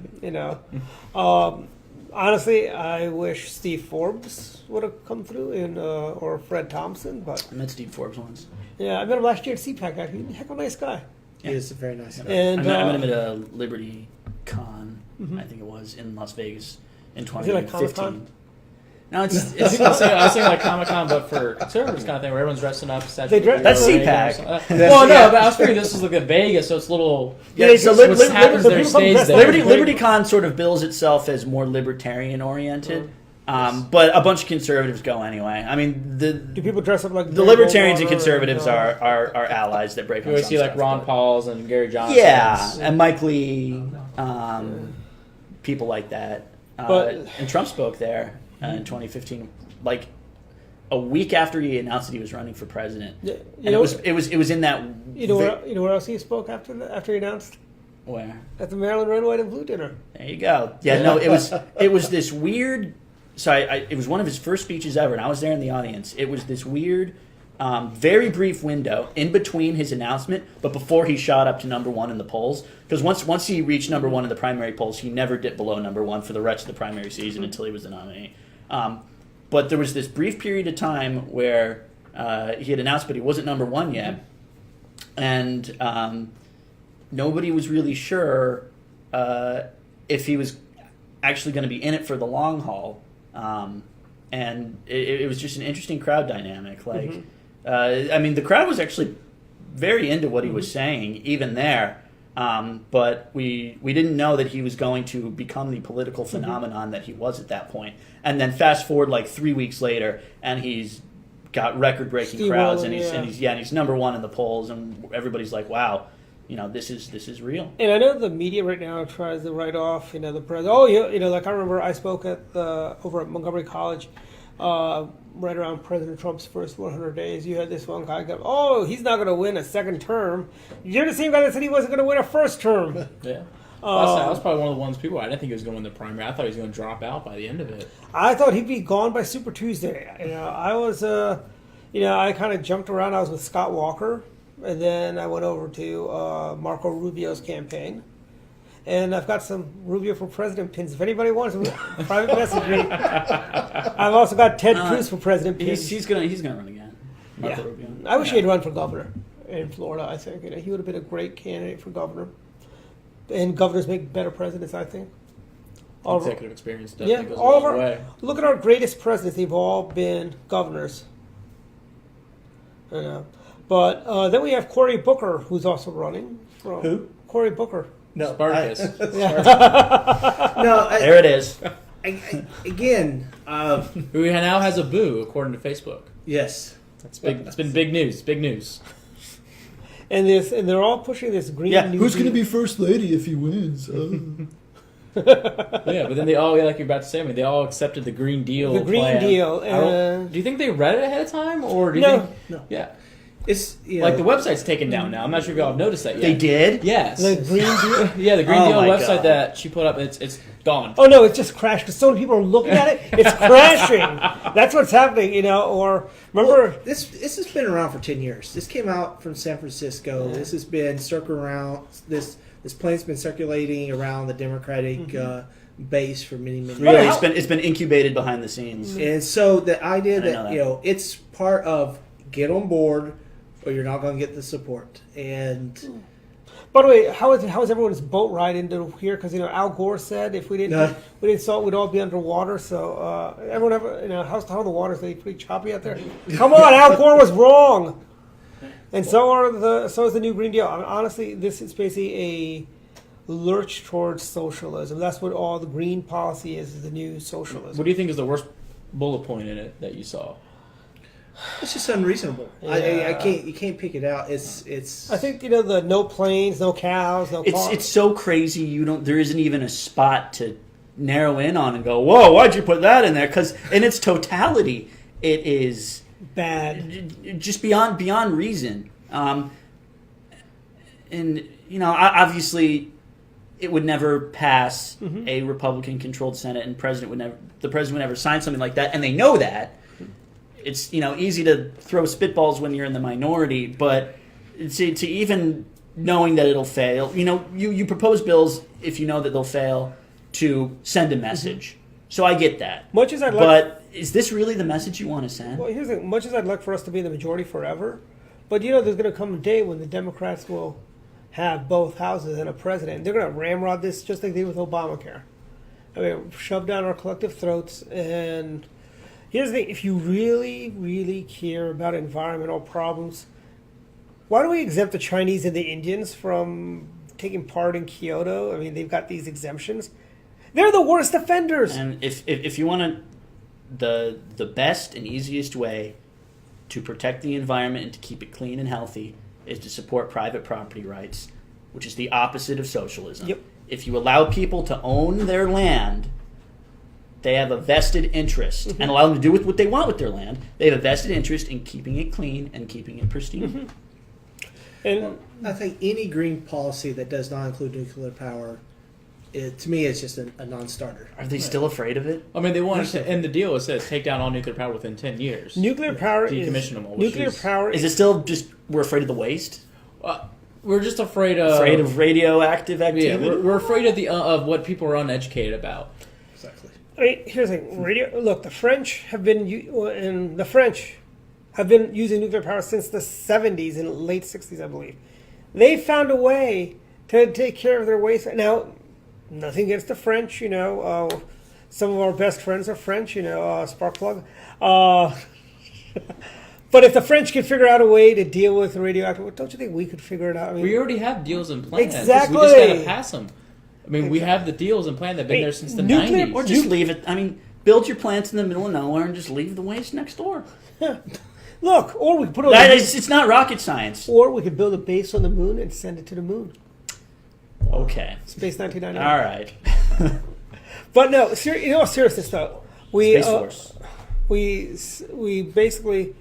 Honestly, I wish Steve Forbes would have come through or Fred Thompson, but I met Steve Forbes once. Yeah, I met him last year at CPAC. He's a heck of a nice guy. He is a very nice guy. And I met him at a Liberty Con, I think it was, in Las Vegas in 2015. like Comic-Con? No, it's I was thinking like Comic-Con, but for conservatives kind of thing, where everyone's dressing up. That's CPAC. Well, no, but I was figuring this was like in Vegas, so it's a little. So what happens there stays there. Liberty Con sort of bills itself as more libertarian oriented. But a bunch of conservatives go anyway. I mean, do people dress up like the libertarians and conservatives are allies that break. You always see like Ron Paul's and Gary Johnson's. Yeah, and Mike Lee, people like that. And Trump spoke there in 2015, like a week after he announced that he was running for president. It was in that. You know where else he spoke after he announced? Where? At the Maryland Red, White, and Blue dinner. There you go. Yeah, no, it was this weird. So it was one of his first speeches ever, and I was there in the audience. It was this weird, very brief window in between his announcement, but before he shot up to #1 in the polls. Because once he reached #1 in the primary polls, he never dipped below #1 for the rest of the primary season until he was the nominee. But there was this brief period of time where he had announced, but he wasn't #1 yet. and nobody was really sure if he was actually going to be in it for the long haul. And it was just an interesting crowd dynamic. Like, I mean, the crowd was actually very into what he was saying, even there. But we didn't know that he was going to become the political phenomenon that he was at that point. And then fast forward like 3 weeks later, and he's got record-breaking crowds, and he's number one in the polls, and everybody's like, "Wow, this is real." And I know the media right now tries to write off, the president. Oh, yeah, like I remember I spoke over at Montgomery College, right around President Trump's first 100 days. You had this one guy go, "Oh, he's not going to win a second term." You're the same guy that said he wasn't going to win a first term. Yeah. That was probably one of the ones people. I didn't think he was going to win the primary. I thought he was going to drop out by the end of it. I thought he'd be gone by Super Tuesday. I was, I kind of jumped around. I was with Scott Walker, and then I went over to Marco Rubio's campaign. And I've got some Rubio for President pins. If anybody wants them, private message me. I've also got Ted Cruz for President pins. He's gonna run again. Marco Rubio. I wish he'd run for governor in Florida. I think he would have been a great candidate for governor. And governors make better presidents, I think. Executive experience definitely goes a all of long way. Look at our greatest presidents; they've all been governors. But then we have Cory Booker, who's also running. Who? Cory Booker. No, Spartacus. There it is. Again, Who now has a boo, according to Facebook. yes. That's big. It's been big news. Big news. And they're all pushing this green. New who's going to Deal. be first lady if he wins? Yeah, but then they all, like you're about to say, they all accepted the Green Deal. The Green plan. Deal. Do you think they read it ahead of time, or do you No. think? No. Yeah. It's Like the website's taken down now. I'm not sure if y'all have noticed that yet. They did? Yes. The Green Deal. Yeah, the Green Oh Deal my website God. that she put up, it's gone. Oh no, it just crashed because so many people are looking at it. It's crashing. That's what's happening, Or remember, Well, this has been around for 10 years. This came out from San Francisco. Yeah. This has been circling around. This plane's been circulating around the Democratic base for many years. Really, it's been incubated behind the scenes. And so the idea I didn't know that, that. it's part of get on board or you're not going to get the support. And by the way, how is everyone's boat ride into here? Because Al Gore said if we didn't salt, we'd all be underwater. So everyone ever, how the waters pretty choppy out there? Come on, Al Gore was wrong. And so is the new Green Deal. I mean, honestly, this is basically a lurch towards socialism. That's what all the green policy is the new socialism. What do you think is the worst bullet point in it that you saw? it's just unreasonable. Yeah. You can't pick it out. It's I think the no planes, no cows, no cars. It's so crazy. There isn't even a spot to narrow in on and go, whoa, why'd you put that in there? Because in its totality, it is bad. just beyond reason. Obviously, it would never pass a Republican-controlled Senate, and the president would never sign something like that, and they know that. It's easy to throw spitballs when you're in the minority, but to even knowing that it'll fail, you propose bills if you know that they'll fail to send a message. So I get that. Much as I'd like, But is this really the message you want to send? well, here's the thing. Much as I'd like for us to be in the majority forever, but there's going to come a day when the Democrats will have both houses and a president. They're going to ramrod this just like they did with Obamacare. I mean, shove down our collective throats. And here's the thing: if you really, really care about environmental problems, why do we exempt the Chinese and the Indians from taking part in Kyoto? I mean, they've got these exemptions. They're the worst offenders. And if you want the best and easiest way to protect the environment and to keep it clean and healthy is to support private property rights, which is the opposite of socialism. Yep. If you allow people to own their land, they have a vested interest, and allow them to do with what they want with their land. They have a vested interest in keeping it clean and keeping it pristine. And I think any green policy that does not include nuclear power, to me, it's just a non-starter. Are they still afraid of it? I mean, they wanted to, and the deal, it says take down all nuclear power within 10 years. nuclear power Decommission them all, which nuclear is- power Is it still just we're afraid of the waste? We're just afraid of... Afraid of radioactive Yeah, activity? we're afraid of of what people are uneducated about. Exactly. I mean, here's the thing. Look, the French have been, and the French have been using nuclear power since the 70s and late 60s, I believe. They found a way to take care of their waste. Now, nothing against the French, some of our best friends are French, spark plug. But if the French could figure out a way to deal with the radioactive, don't you think we could figure it out? I mean, we already have deals in plan. Exactly. We just got to pass them. I mean, we have the deals in plan that have been there since the nuclear- 90s. Or just leave it. I mean, build your plants in the middle of nowhere and just leave the waste next door. Look, or we could put It's not rocket science. or we could build a base on the moon and send it to the moon. Okay. Space 1999. All right. But no, seriousness though, Space Force. we basically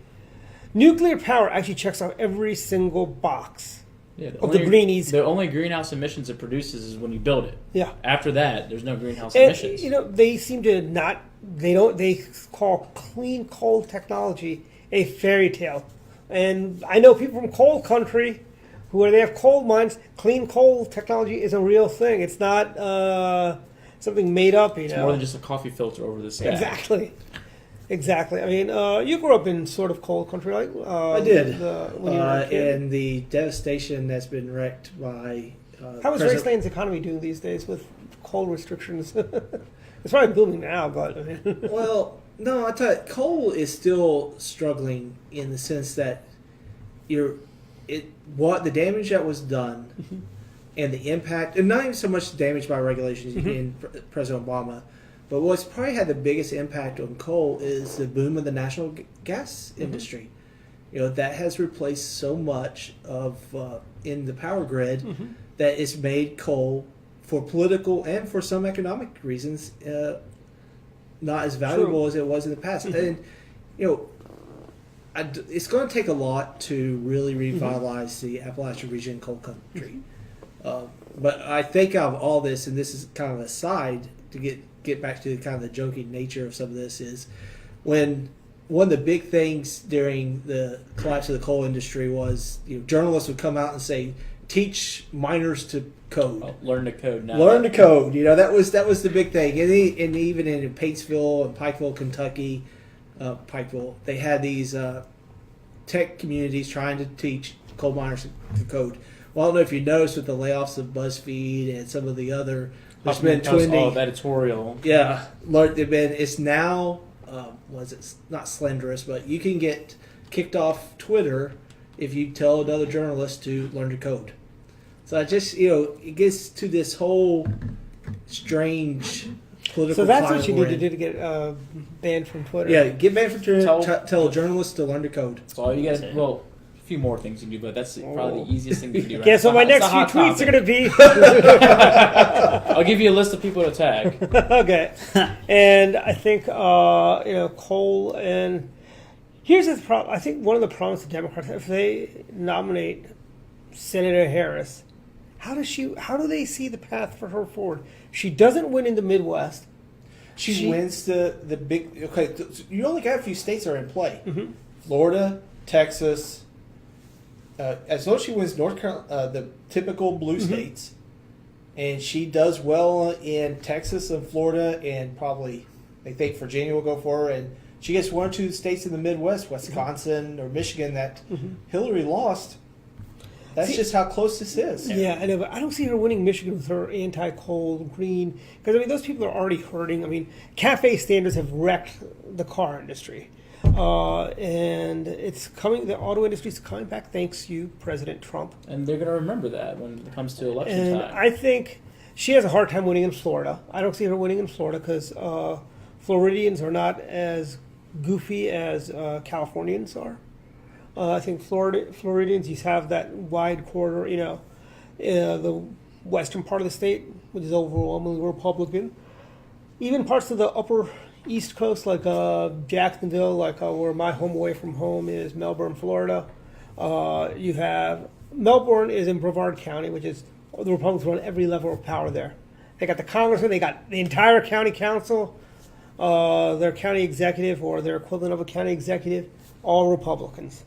nuclear power actually checks off every single box Yeah, of the greenies. The only greenhouse emissions it produces is when you build it. Yeah, After that, there's no greenhouse and emissions. they seem to not. They call clean coal technology a fairy tale, and I know people from coal country where they have coal mines. Clean coal technology is a real thing. It's not something made up. It's more than just a coffee filter over the stack. Exactly. I mean, you grew up in sort of coal country, like I did. When you were a kid. And the devastation that's been wrecked by. How is Raceland's economy doing these days with coal restrictions? It's probably booming now, but I mean. Well, no, I tell you, coal is still struggling in the sense that what the damage that was done and the impact, and not even so much damage by regulations in President Obama, but what's probably had the biggest impact on coal is the boom of the natural gas industry. That has replaced so much of in the power grid that it's made coal, for political and for some economic reasons, not as valuable as it was in the past. And it's going to take a lot to really revitalize the Appalachian region coal country. But I think out of all this, and this is kind of a side to get back to kind of the joking nature of some of this, is when one of the big things during the collapse of the coal industry was journalists would come out and say, teach miners to code. Oh, learn to code now. Learn to code. That was the big thing. And even in Patesville and Pikeville, Kentucky, they had these tech communities trying to teach coal miners to code. Well, I don't know if you noticed with the layoffs of BuzzFeed and some of the other. There's been 20 editorial. Yeah, it's now it's not slanderous, but you can get kicked off Twitter if you tell another journalist to learn to code. So I just it gets to this whole strange political. So that's what you climate need to do to get banned from Twitter. Yeah, get banned from Twitter. Tell a journalist to learn to code. That's all you guys. Well, a few more things you can do, but that's probably the easiest thing you can do. Right Yeah. So now. my It's next a few hot tweets are topic. going to be. I'll give you a list of people to tag. Okay. And I think coal and here's the problem. I think one of the problems with Democrats, if they nominate Senator Harris, how do they see the path for her forward? She doesn't win in the Midwest. She wins the big. Okay, you only got a few states that are in play: Florida, Texas. As long as she wins North Carolina, the typical blue states, and she does well in Texas and Florida, and probably they think Virginia will go for her, and she gets one or two states in the Midwest, Wisconsin or Michigan, that Hillary lost. That's just how close this is. Yeah, I know, but I don't see her winning Michigan with her anti-coal green, because those people are already hurting. Cafe standards have wrecked the car industry, and it's coming. The auto industry is coming back, thanks to you, President Trump. And they're going to remember that when it comes to election And time. I think she has a hard time winning in Florida. I don't see her winning in Florida because Floridians are not as goofy as Californians are. I think Floridians, you have that wide corridor, the western part of the state, which is overwhelmingly Republican. Even parts of the upper East Coast, like Jacksonville, like where my home away from home is, Melbourne, Florida. You have Melbourne is in Brevard County, which is the Republicans run every level of power there. They got the congressman, they got the entire county council, their county executive or their equivalent of a county executive, all Republicans.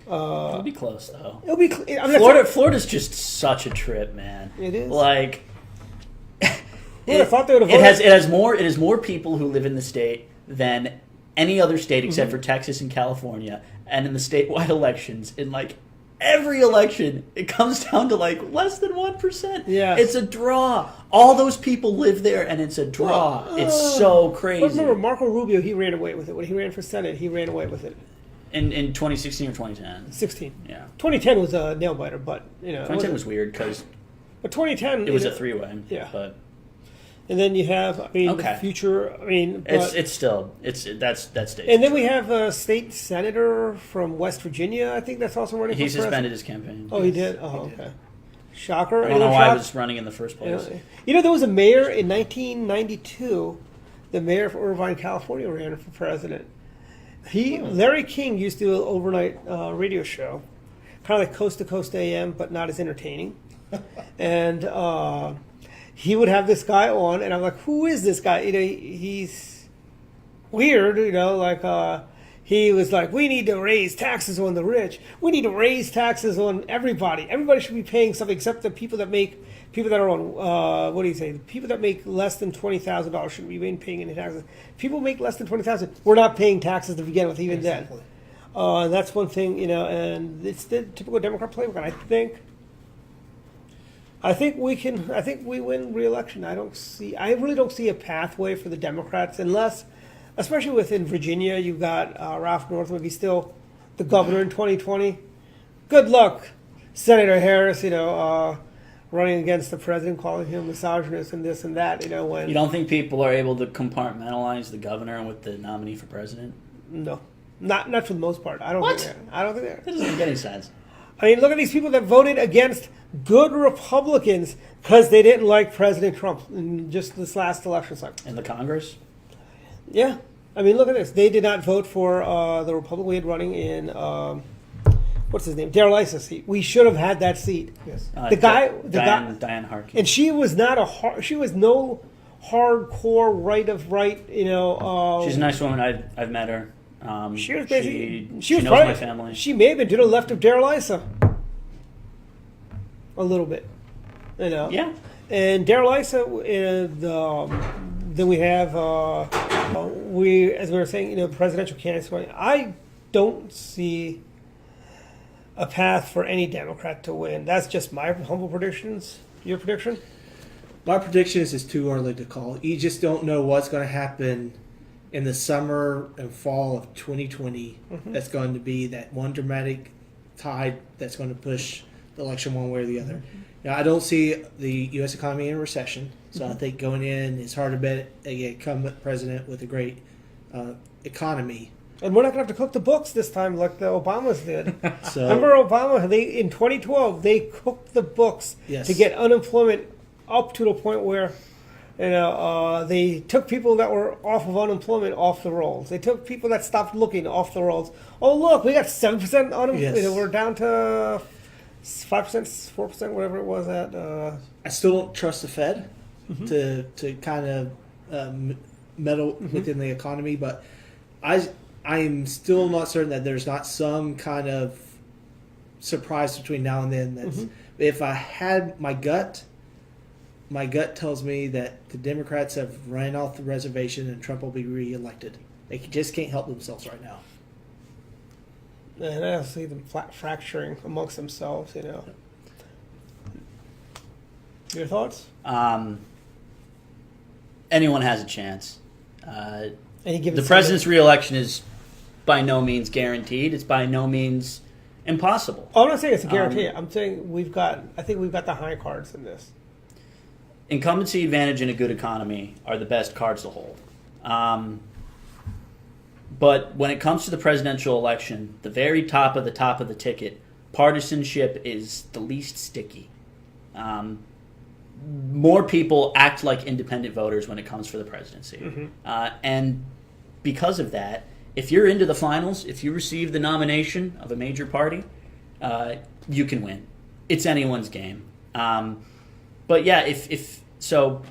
It'll be close though. It'll be. Florida's just such a trip, man. It is. Like, I thought they would have it has more people who live in the state than any other state except for Texas and California, and in the statewide elections, in like every election, it comes down to like less than 1%. Yeah. It's a draw. All those people live there, and it's a draw. It's so crazy. But remember, Marco Rubio, he ran away with it. When he ran for Senate, he ran away with it. In 2016 or 2010? 16. Yeah. 2010 was a nail biter, but, 2010 was weird because But 2010... it was a three-way. Yeah. But and then you have, the Okay. future... but, it's still... that's state. and then we have a state senator from West Virginia, I think that's also running He for president. suspended his campaign. Oh, he did? Oh, okay. Shocker. I don't know why Shock? he was running in the first place. There was a mayor in 1992. The mayor of Irvine, California, ran for president. Larry King used to do an overnight radio show, kind of like Coast to Coast AM, but not as entertaining. And he would have this guy on, and I'm like, who is this guy? He's weird, he was like, we need to raise taxes on the rich. We need to raise taxes on everybody. Everybody should be paying something except the people that are on, people that make less than $20,000 shouldn't be paying any taxes. People make less than $20,000, we're not paying taxes to begin with, even then. That's one thing, and it's the typical Democrat playbook. And I think we win re-election. I really don't see a pathway for the Democrats unless, especially within Virginia, you've got Ralph Northam. If he's still the governor in 2020, good luck, Senator Harris. Running against the president, calling him misogynist and this and that. When You don't think people are able to compartmentalize the governor with the nominee for president? no, not for the most part. I don't What? think that. I don't think that. That doesn't make any sense. I mean, look at these people that voted against good Republicans because they didn't like President Trump in just this last election cycle. In the Congress? Yeah. I mean, look at this. They did not vote for the Republican we had running in, what's his name? Darrell Issa's seat. We should have had that seat. Yes. Diane Harkin. And she was she was no hardcore right of right, She's a nice woman. I've met her. She was basically. She was knows probably, my family. She may have been to the left of Darrell Issa. A little bit. Yeah. And Darrell Issa, then we have, as we were saying, presidential candidates. I don't see a path for any Democrat to win. That's just my humble predictions. Your prediction? My prediction is it's too early to call. You just don't know what's going to happen in the summer and fall of 2020. That's going to be that one dramatic tide that's going to push the election one way or the other. Now, I don't see the U.S. economy in a recession, so I think going in, it's hard to bet a incumbent president with a great economy. And we're not going to have to cook the books this time like the Obamas did. So, Remember Obama? In 2012, they cooked the books to get unemployment up to the point where they took people that were off of unemployment off the rolls. They took people that stopped looking off the rolls. Oh, look, we got 7% unemployment. Yes. We're down to 5%, 4%, whatever it was at. I still don't trust the Fed to kind of meddle within the economy, but I am still not certain that there's not some kind of surprise between now and then. That's, if I had my gut tells me that the Democrats have ran off the reservation and Trump will be reelected. They just can't help themselves right now. And I don't see them fracturing amongst themselves, Your thoughts? Anyone has a chance. The president's reelection is by no means guaranteed. It's by no means impossible. Oh, I'm not saying it's a guarantee. I'm saying I think we've got the high cards in this. Incumbency advantage in a good economy are the best cards to hold. But when it comes to the presidential election, the very top of the ticket, partisanship is the least sticky. More people act like independent voters when it comes for the presidency. And because of that, if you're into the finals, if you receive the nomination of a major party, you can win. It's anyone's game. But yeah, if so,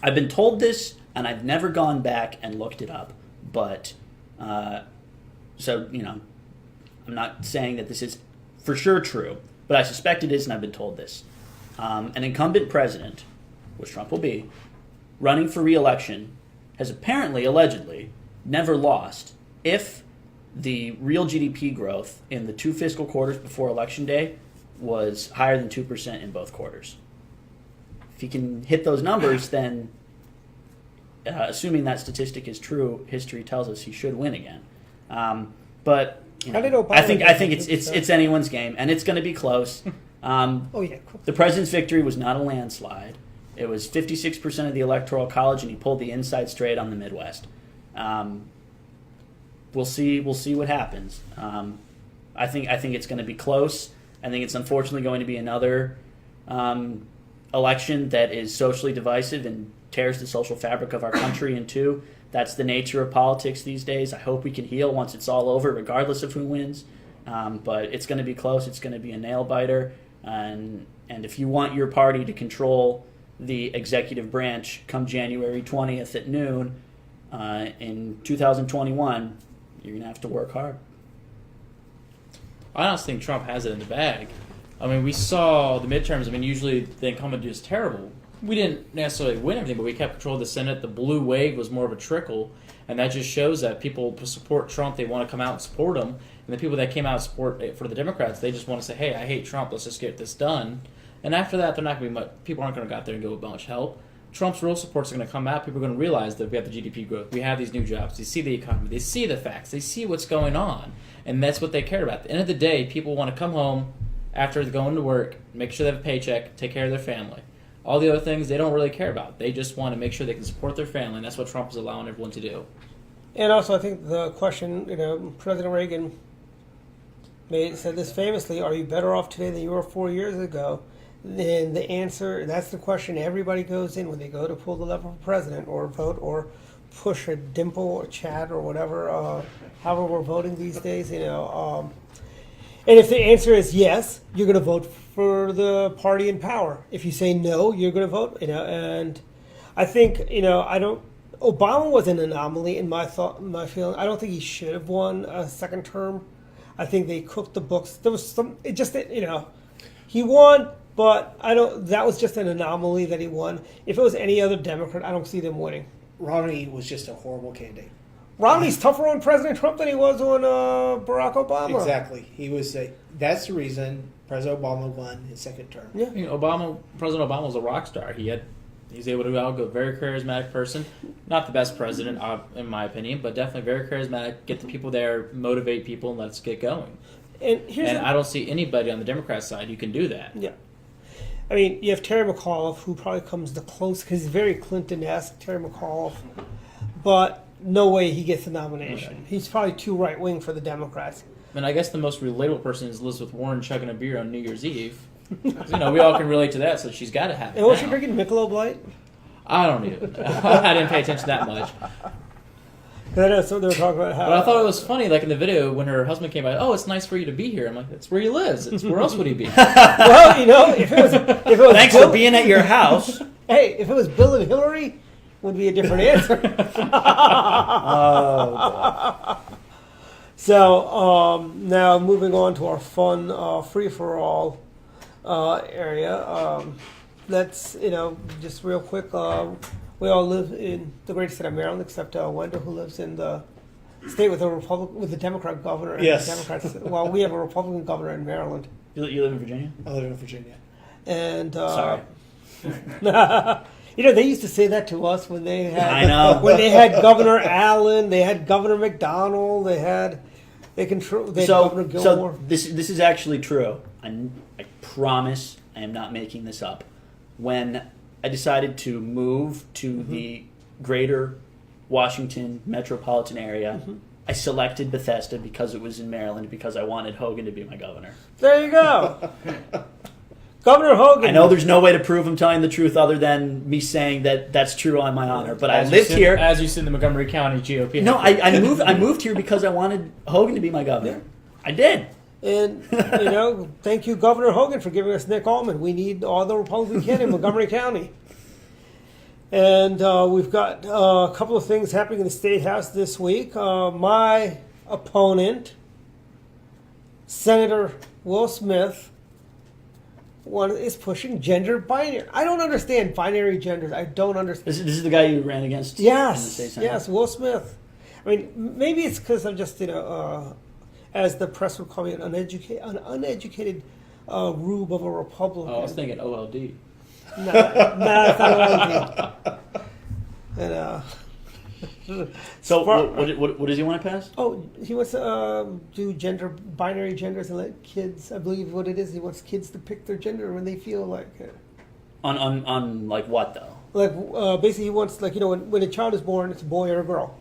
I've been told this, and I've never gone back and looked it up. But I'm not saying that this is for sure true, but I suspect it is, and I've been told this. An incumbent president, which Trump will be, running for re-election, has apparently, allegedly, never lost if the real GDP growth in the 2 fiscal quarters before Election Day was higher than 2% in both quarters. If he can hit those numbers, then assuming that statistic is true, history tells us he should win again. But you know, I think it's anyone's game, and it's going to be close. The president's victory was not a landslide. It was 56% of the Electoral College, and he pulled the inside straight on the Midwest. We'll see what happens. I think it's going to be close. I think it's unfortunately going to be another election that is socially divisive and tears the social fabric of our country in two. That's the nature of politics these days. I hope we can heal once it's all over, regardless of who wins. But it's going to be close. It's going to be a nail biter. And if you want your party to control the executive branch come January 20th at noon in 2021, you're going to have to work hard. I honestly think Trump has it in the bag. I mean, we saw the midterms. I mean, usually the incumbent is terrible. We didn't necessarily win everything, but we kept control of the Senate. The blue wave was more of a trickle, and that just shows that people support Trump. They want to come out and support him. And the people that came out and support for the Democrats, they just want to say, hey, I hate Trump. Let's just get this done. And after that, they're not going to be much. People aren't going to go out there and give a bunch of help. Trump's real supporters are going to come out. People are going to realize that we have the GDP growth. We have these new jobs. They see the economy. They see the facts. They see what's going on. And that's what they care about. At the end of the day, people want to come home after going to work, make sure they have a paycheck, take care of their family. All the other things they don't really care about. They just want to make sure they can support their family, and that's what Trump is allowing everyone to do. And also, I think the question, President Reagan said this famously, are you better off today than you were 4 years ago? And the answer, that's the question everybody goes in when they go to pull the lever for president or vote or push a dimple or chat or whatever, however we're voting these days, and if the answer is yes, you're going to vote for the party in power. If you say no, you're going to vote, and I think, Obama was an anomaly in my feeling. I don't think he should have won a second term. I think they cooked the books. There was he won, but that was just an anomaly that he won. If it was any other Democrat, I don't see them winning. Romney was just a horrible candidate. Romney's tougher on President Trump than he was on Barack Obama. Exactly. That's the reason President Obama won his second term. Yeah, President Obama was a rock star. He's able to outgo a very charismatic person. Not the best president, in my opinion, but definitely very charismatic. Get the people there, motivate people, and let's get going. And I don't see anybody on the Democrat side who can do that. Yeah. I mean, you have Terry McAuliffe, who probably comes the close, because he's very Clinton-esque, Terry McAuliffe. But no way he gets the nomination. Okay. He's probably too right-wing for the Democrats. And I guess the most relatable person is Elizabeth Warren chugging a beer on New Year's Eve. We all can relate to that, so she's got to have it. And was she drinking Michelob Light? I don't even know. I didn't pay attention that much. I know some they were talking about how. But I thought it was funny, like in the video, when her husband came by, it's nice for you to be here. I'm like, that's where he lives. It's where else would he be? Well, if it was thanks for being at your house. Hey, if it was Bill and Hillary, would be a different answer. So now moving on to our fun free-for-all area. Let's just real quick. We all live in the great state of Maryland, except Wendell, who lives in the state with the Democrat governor. And yes. The Democrats. Well, we have a Republican governor in Maryland. You live in Virginia? I live in Virginia. And sorry. They used to say that to us when they had. I know. When they had Governor Allen, they had Governor McDonald, they had Governor Gilmore. So this is actually true. I promise I am not making this up. When I decided to move to the greater Washington metropolitan area, I selected Bethesda because it was in Maryland, because I wanted Hogan to be my governor. There you go. Governor Hogan. I know there's no way to prove I'm telling the truth other than me saying that that's true on my honor, but I lived here. As you said in the Montgomery County GOP. No, I moved here because I wanted Hogan to be my governor. Yeah. I did. And, thank you, Governor Hogan, for giving us Nick Allman. We need all the Republicans we can in Montgomery County. And we've got a couple of things happening in the State House this week. My opponent, Senator Will Smith, is pushing gender binary. I don't understand binary genders. I don't understand. This is the guy you ran against? Yes, Will Smith. I mean, maybe it's because I'm just, as the press would call me, an uneducated rube of a Republican. Oh, I was thinking OLD. No, it's not OLD. And, So what does he want to pass? oh, he wants to do binary genders and let kids, I believe what it is, he wants kids to pick their gender when they feel like it. On like what though? Like, basically he wants, like, when a child is born, it's a boy or a girl.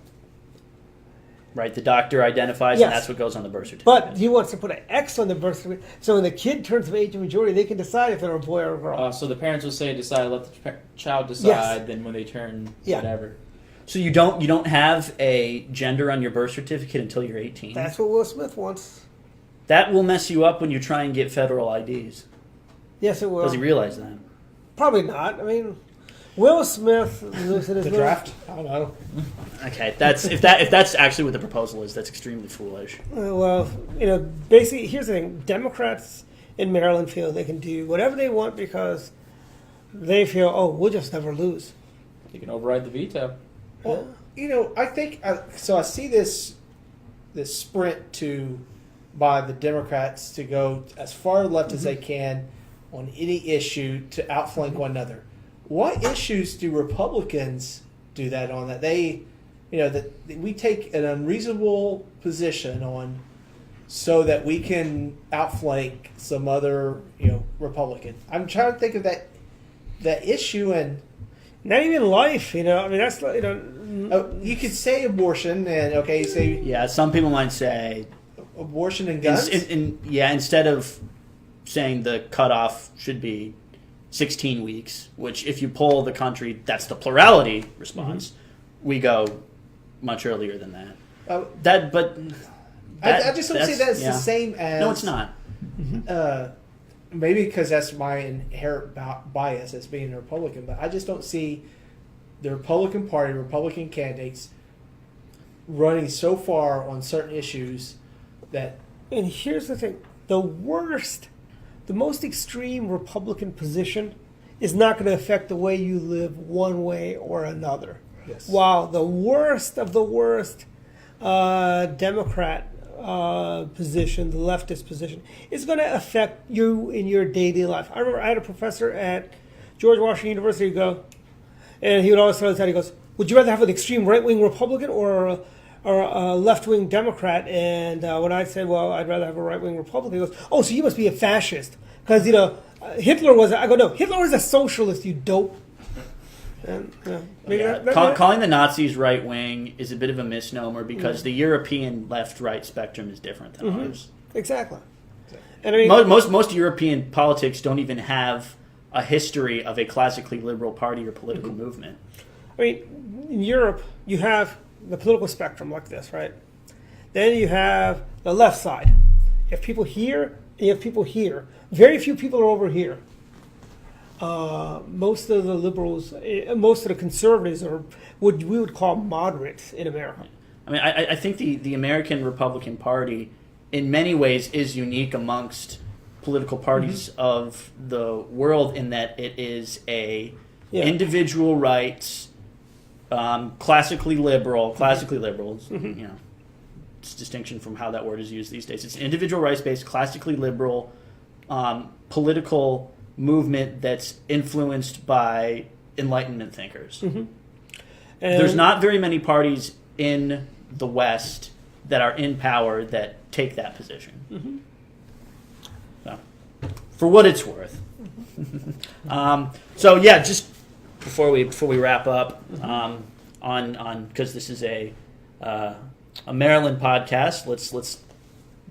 Right, the doctor identifies, Yes. and that's what goes on the birth certificate. But he wants to put an X on the birth certificate, so when the kid turns of age of majority, they can decide if they're a boy or a girl. So the parents will say decide, let the child decide. Yes. Then when they turn Yeah. whatever. So you don't have a gender on your birth certificate until you're 18. That's what Will Smith wants. That will mess you up when you try and get federal IDs. Yes, it will. Does he realize that? Probably not. I mean, Will Smith lives in his The little- draft? I don't know. Okay, if that's actually what the proposal is, that's extremely foolish. Well, basically, here's the thing: Democrats in Maryland feel they can do whatever they want because they feel, oh, we'll just never lose. You can override the veto. Well, I think so. I see this sprint by the Democrats to go as far left as they can on any issue to outflank one another. What issues do Republicans do that on? That they, that we take an unreasonable position on, so that we can outflank some other, Republican. I'm trying to think of that issue and. Not even life, I mean, that's You could say abortion and say Yeah, some people might say abortion and guns. Instead of saying the cutoff should be 16 weeks, which if you poll the country, that's the plurality response. We go much earlier than that. I just don't see that as the same as. No, it's not. Maybe because that's my inherent bias as being a Republican, but I just don't see the Republican Party, Republican candidates running so far on certain issues that. And here's the thing: the most extreme Republican position is not going to affect the way you live one way or another. Yes. While the worst of the worst Democrat position, the leftist position, is going to affect you in your daily life. I remember I had a professor at George Washington University go, and he would always tell us that he goes, "Would you rather have an extreme right-wing Republican or a left-wing Democrat?" And when I said, "Well, I'd rather have a right-wing Republican," he goes, "Oh, so you must be a fascist because Hitler was." I go, "No, Hitler was a socialist, you dope." And, maybe Calling the Nazis right wing is a bit of a misnomer because the European left-right spectrum is different than ours. Exactly. And I mean, Most European politics don't even have a history of a classically liberal party or political movement. I mean, in Europe, you have the political spectrum like this, right? Then you have the left side. You have people here, and you have people here. Very few people are over here. Most of the liberals, most of the conservatives are what we would call moderates in America. I mean, I think the American Republican Party, in many ways, is unique amongst political parties of the world in that it is a individual rights, classically liberal, it's a distinction from how that word is used these days. It's an individual rights-based, classically liberal political movement that's influenced by Enlightenment thinkers. There's not very many parties in the West that are in power that take that position. So, for what it's worth. Just before we wrap up, on because this is a Maryland podcast, let's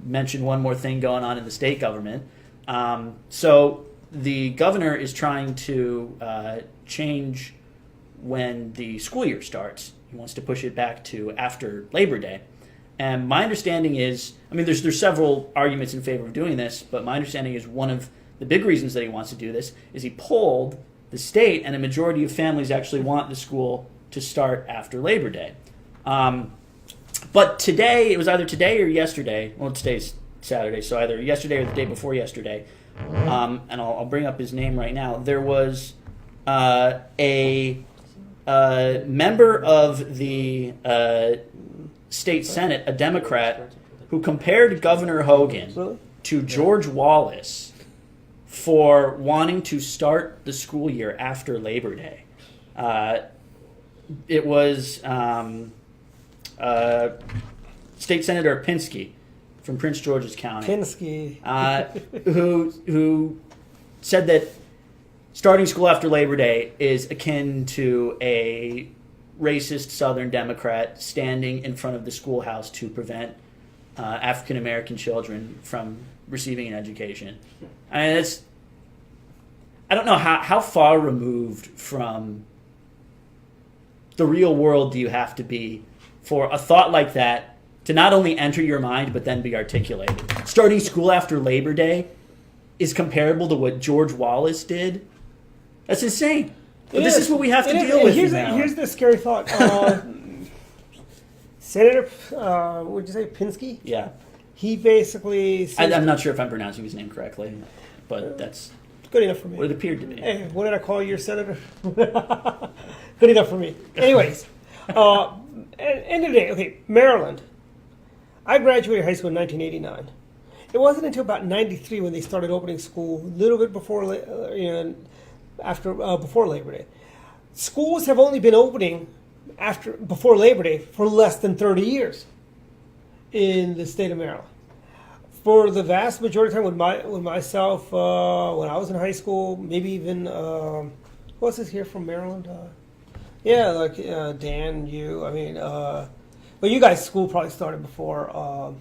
mention one more thing going on in the state government. So the governor is trying to change when the school year starts. He wants to push it back to after Labor Day. And my understanding is, I mean, there's several arguments in favor of doing this, but my understanding is one of the big reasons that he wants to do this is he polled the state, and a majority of families actually want the school to start after Labor Day. But today, it was either today or yesterday. Well, today's Saturday, so either yesterday or the day before yesterday. And I'll bring up his name right now. There was a member of the state senate, a Democrat, who compared Governor Hogan Really? to George Wallace for wanting to start the school year after Labor Day. It was State Senator Pinsky from Prince George's County, Pinsky. who said that starting school after Labor Day is akin to a racist Southern Democrat standing in front of the schoolhouse to prevent African American children from receiving an education. I mean, I don't know how far removed from the real world do you have to be for a thought like that to not only enter your mind but then be articulated. Starting school after Labor Day is comparable to what George Wallace did. That's insane. But this is what we have to deal with now. Here's the scary thought. Senator, would you say Pinsky? Yeah. He basically says, I'm not sure if I'm pronouncing his name correctly, but that's good enough for me. what it appeared to be. Hey, what did I call your senator? Good enough for me. Anyways, end of the day, okay, Maryland. I graduated high school in 1989. It wasn't until about 93 when they started opening school, a little bit before, before Labor Day. Schools have only been opening before Labor Day for less than 30 years in the state of Maryland. For the vast majority of the time, with myself, when I was in high school, maybe even what's this here from Maryland? Dan, you. I mean, well, you guys' school probably started before.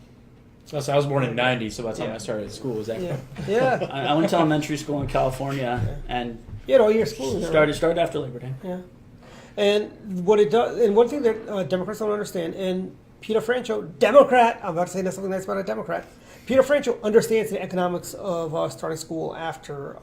So I was born in '90, so by the time I started at school, was that? Yeah. I went to elementary school in California, and All your schools started after Labor Day. Yeah. And what it does, and one thing that Democrats don't understand, and Peter Franchot, Democrat, I'm about to say something nice about a Democrat. Peter Franchot understands the economics of starting school after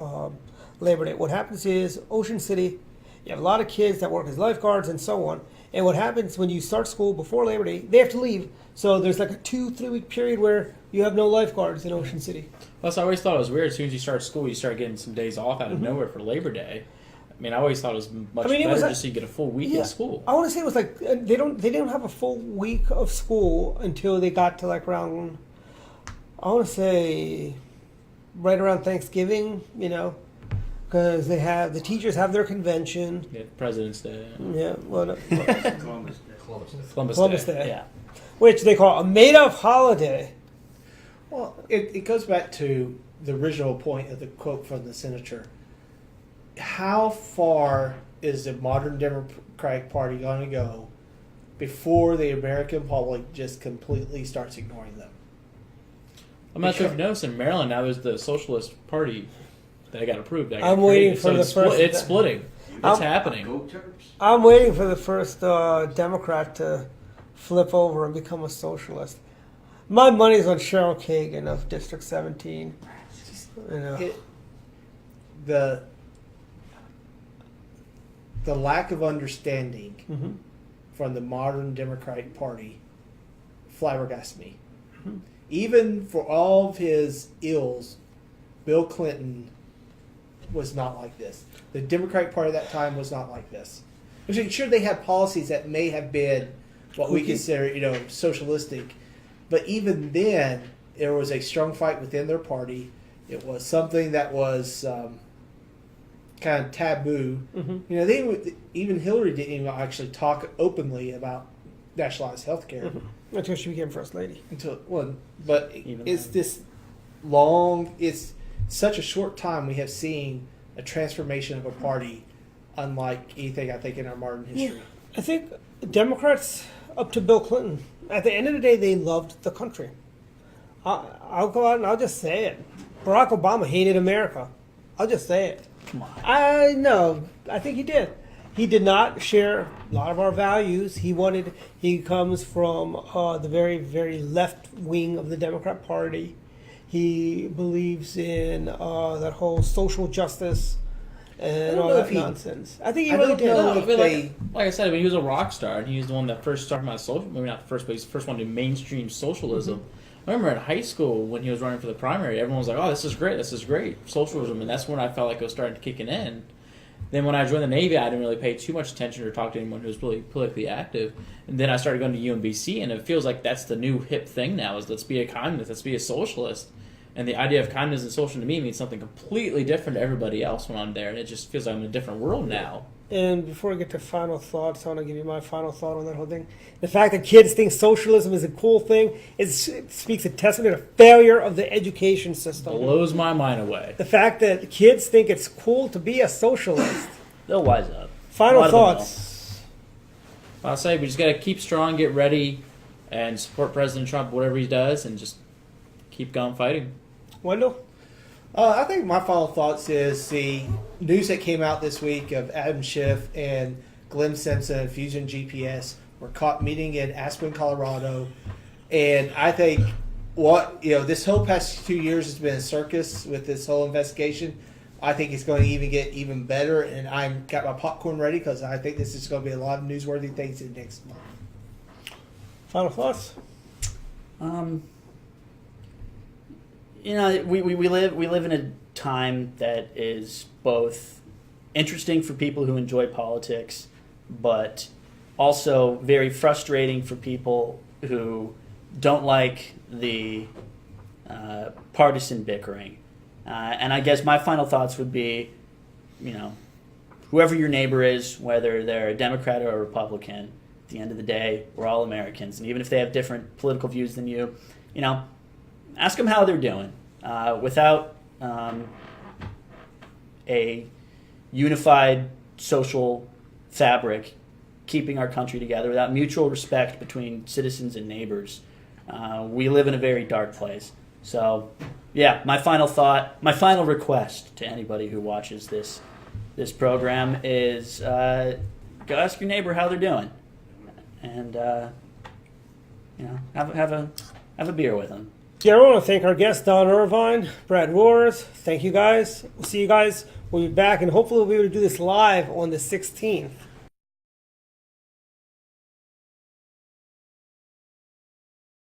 Labor Day. What happens is, Ocean City, you have a lot of kids that work as lifeguards and so on. And what happens when you start school before Labor Day, they have to leave. So there's like a 2-3 week period where you have no lifeguards in Ocean City. Plus, I always thought it was weird. As soon as you start school, you start getting some days off out of nowhere for Labor Day. I mean, I always thought it was much better just so you get a full week of school. I want to say it was like they didn't have a full week of school until they got to like around, I want to say, right around Thanksgiving. Because the teachers have their convention. Yeah, President's Day. Yeah, Columbus Day. Yeah. Which they call a made-up holiday. Well, it goes back to the original point of the quote from the senator. How far is the modern Democratic Party going to go before the American public just completely starts ignoring them? I'm not sure if you noticed, in Maryland now there's the Socialist Party that got approved. I'm waiting for the first. It's splitting. It's happening. I'm waiting for the first Democrat to flip over and become a socialist. My money's on Cheryl Kagan of District 17. The lack of understanding from the modern Democratic Party flabbergasts me. Even for all of his ills, Bill Clinton was not like this. The Democratic Party at that time was not like this. Sure, they had policies that may have been what we consider, socialistic, but even then, there was a strong fight within their party. It was something that was kind of taboo. Even Hillary didn't even actually talk openly about nationalized health care until she became first lady. It's such a short time we have seen a transformation of a party unlike anything I think in our modern history. I think Democrats, up to Bill Clinton, at the end of the day, they loved the country. I'll go out and I'll just say it. Barack Obama hated America. I'll just say it. Come on. I know. I think he did. He did not share a lot of our values. He comes from the very, very left wing of the Democrat Party. He believes in that whole social justice and all that nonsense. I think he really did. Like I said, when he was a rock star, and he was the one that first started about social. Maybe not the first, but he's the first one to mainstream socialism. I remember in high school when he was running for the primary, everyone was like, "Oh, this is great! This is great, socialism," and that's when I felt like it was starting to kick in. Then when I joined the Navy, I didn't really pay too much attention or talk to anyone who was really politically active. And then I started going to UMBC, and it feels like that's the new hip thing now, is let's be a communist, let's be a socialist. And the idea of communism and socialism to me means something completely different to everybody else when I'm there, and it just feels like I'm in a different world now. And before I get to final thoughts, I want to give you my final thought on that whole thing. The fact that kids think socialism is a cool thing, it speaks a testament to failure of the education system. Blows my mind away. The fact that kids think it's cool to be a socialist. They'll wise up. Final thoughts. I'll say we just got to keep strong, get ready, and support President Trump, whatever he does, and just keep going fighting. Wendell? I think my final thoughts is the news that came out this week of Adam Schiff and Glenn Simpson and Fusion GPS were caught meeting in Aspen, Colorado. And I think this whole past 2 years has been a circus with this whole investigation. I think it's going to get even better, and I'm got my popcorn ready because I think this is going to be a lot of newsworthy things in the next month. Final thoughts? We live in a time that is both interesting for people who enjoy politics, but also very frustrating for people who don't like the partisan bickering. And I guess my final thoughts would be, whoever your neighbor is, whether they're a Democrat or a Republican, at the end of the day, we're all Americans. And even if they have different political views than you, ask them how they're doing. Without a unified social fabric keeping our country together, without mutual respect between citizens and neighbors, we live in a very dark place. So, my final request to anybody who watches this program is go ask your neighbor how they're doing, and have a beer with them. Yeah, I want to thank our guests, Don Irvine, Brad Roars. Thank you guys. We'll see you guys. We'll be back, and hopefully we'll be able to do this live on the 16th.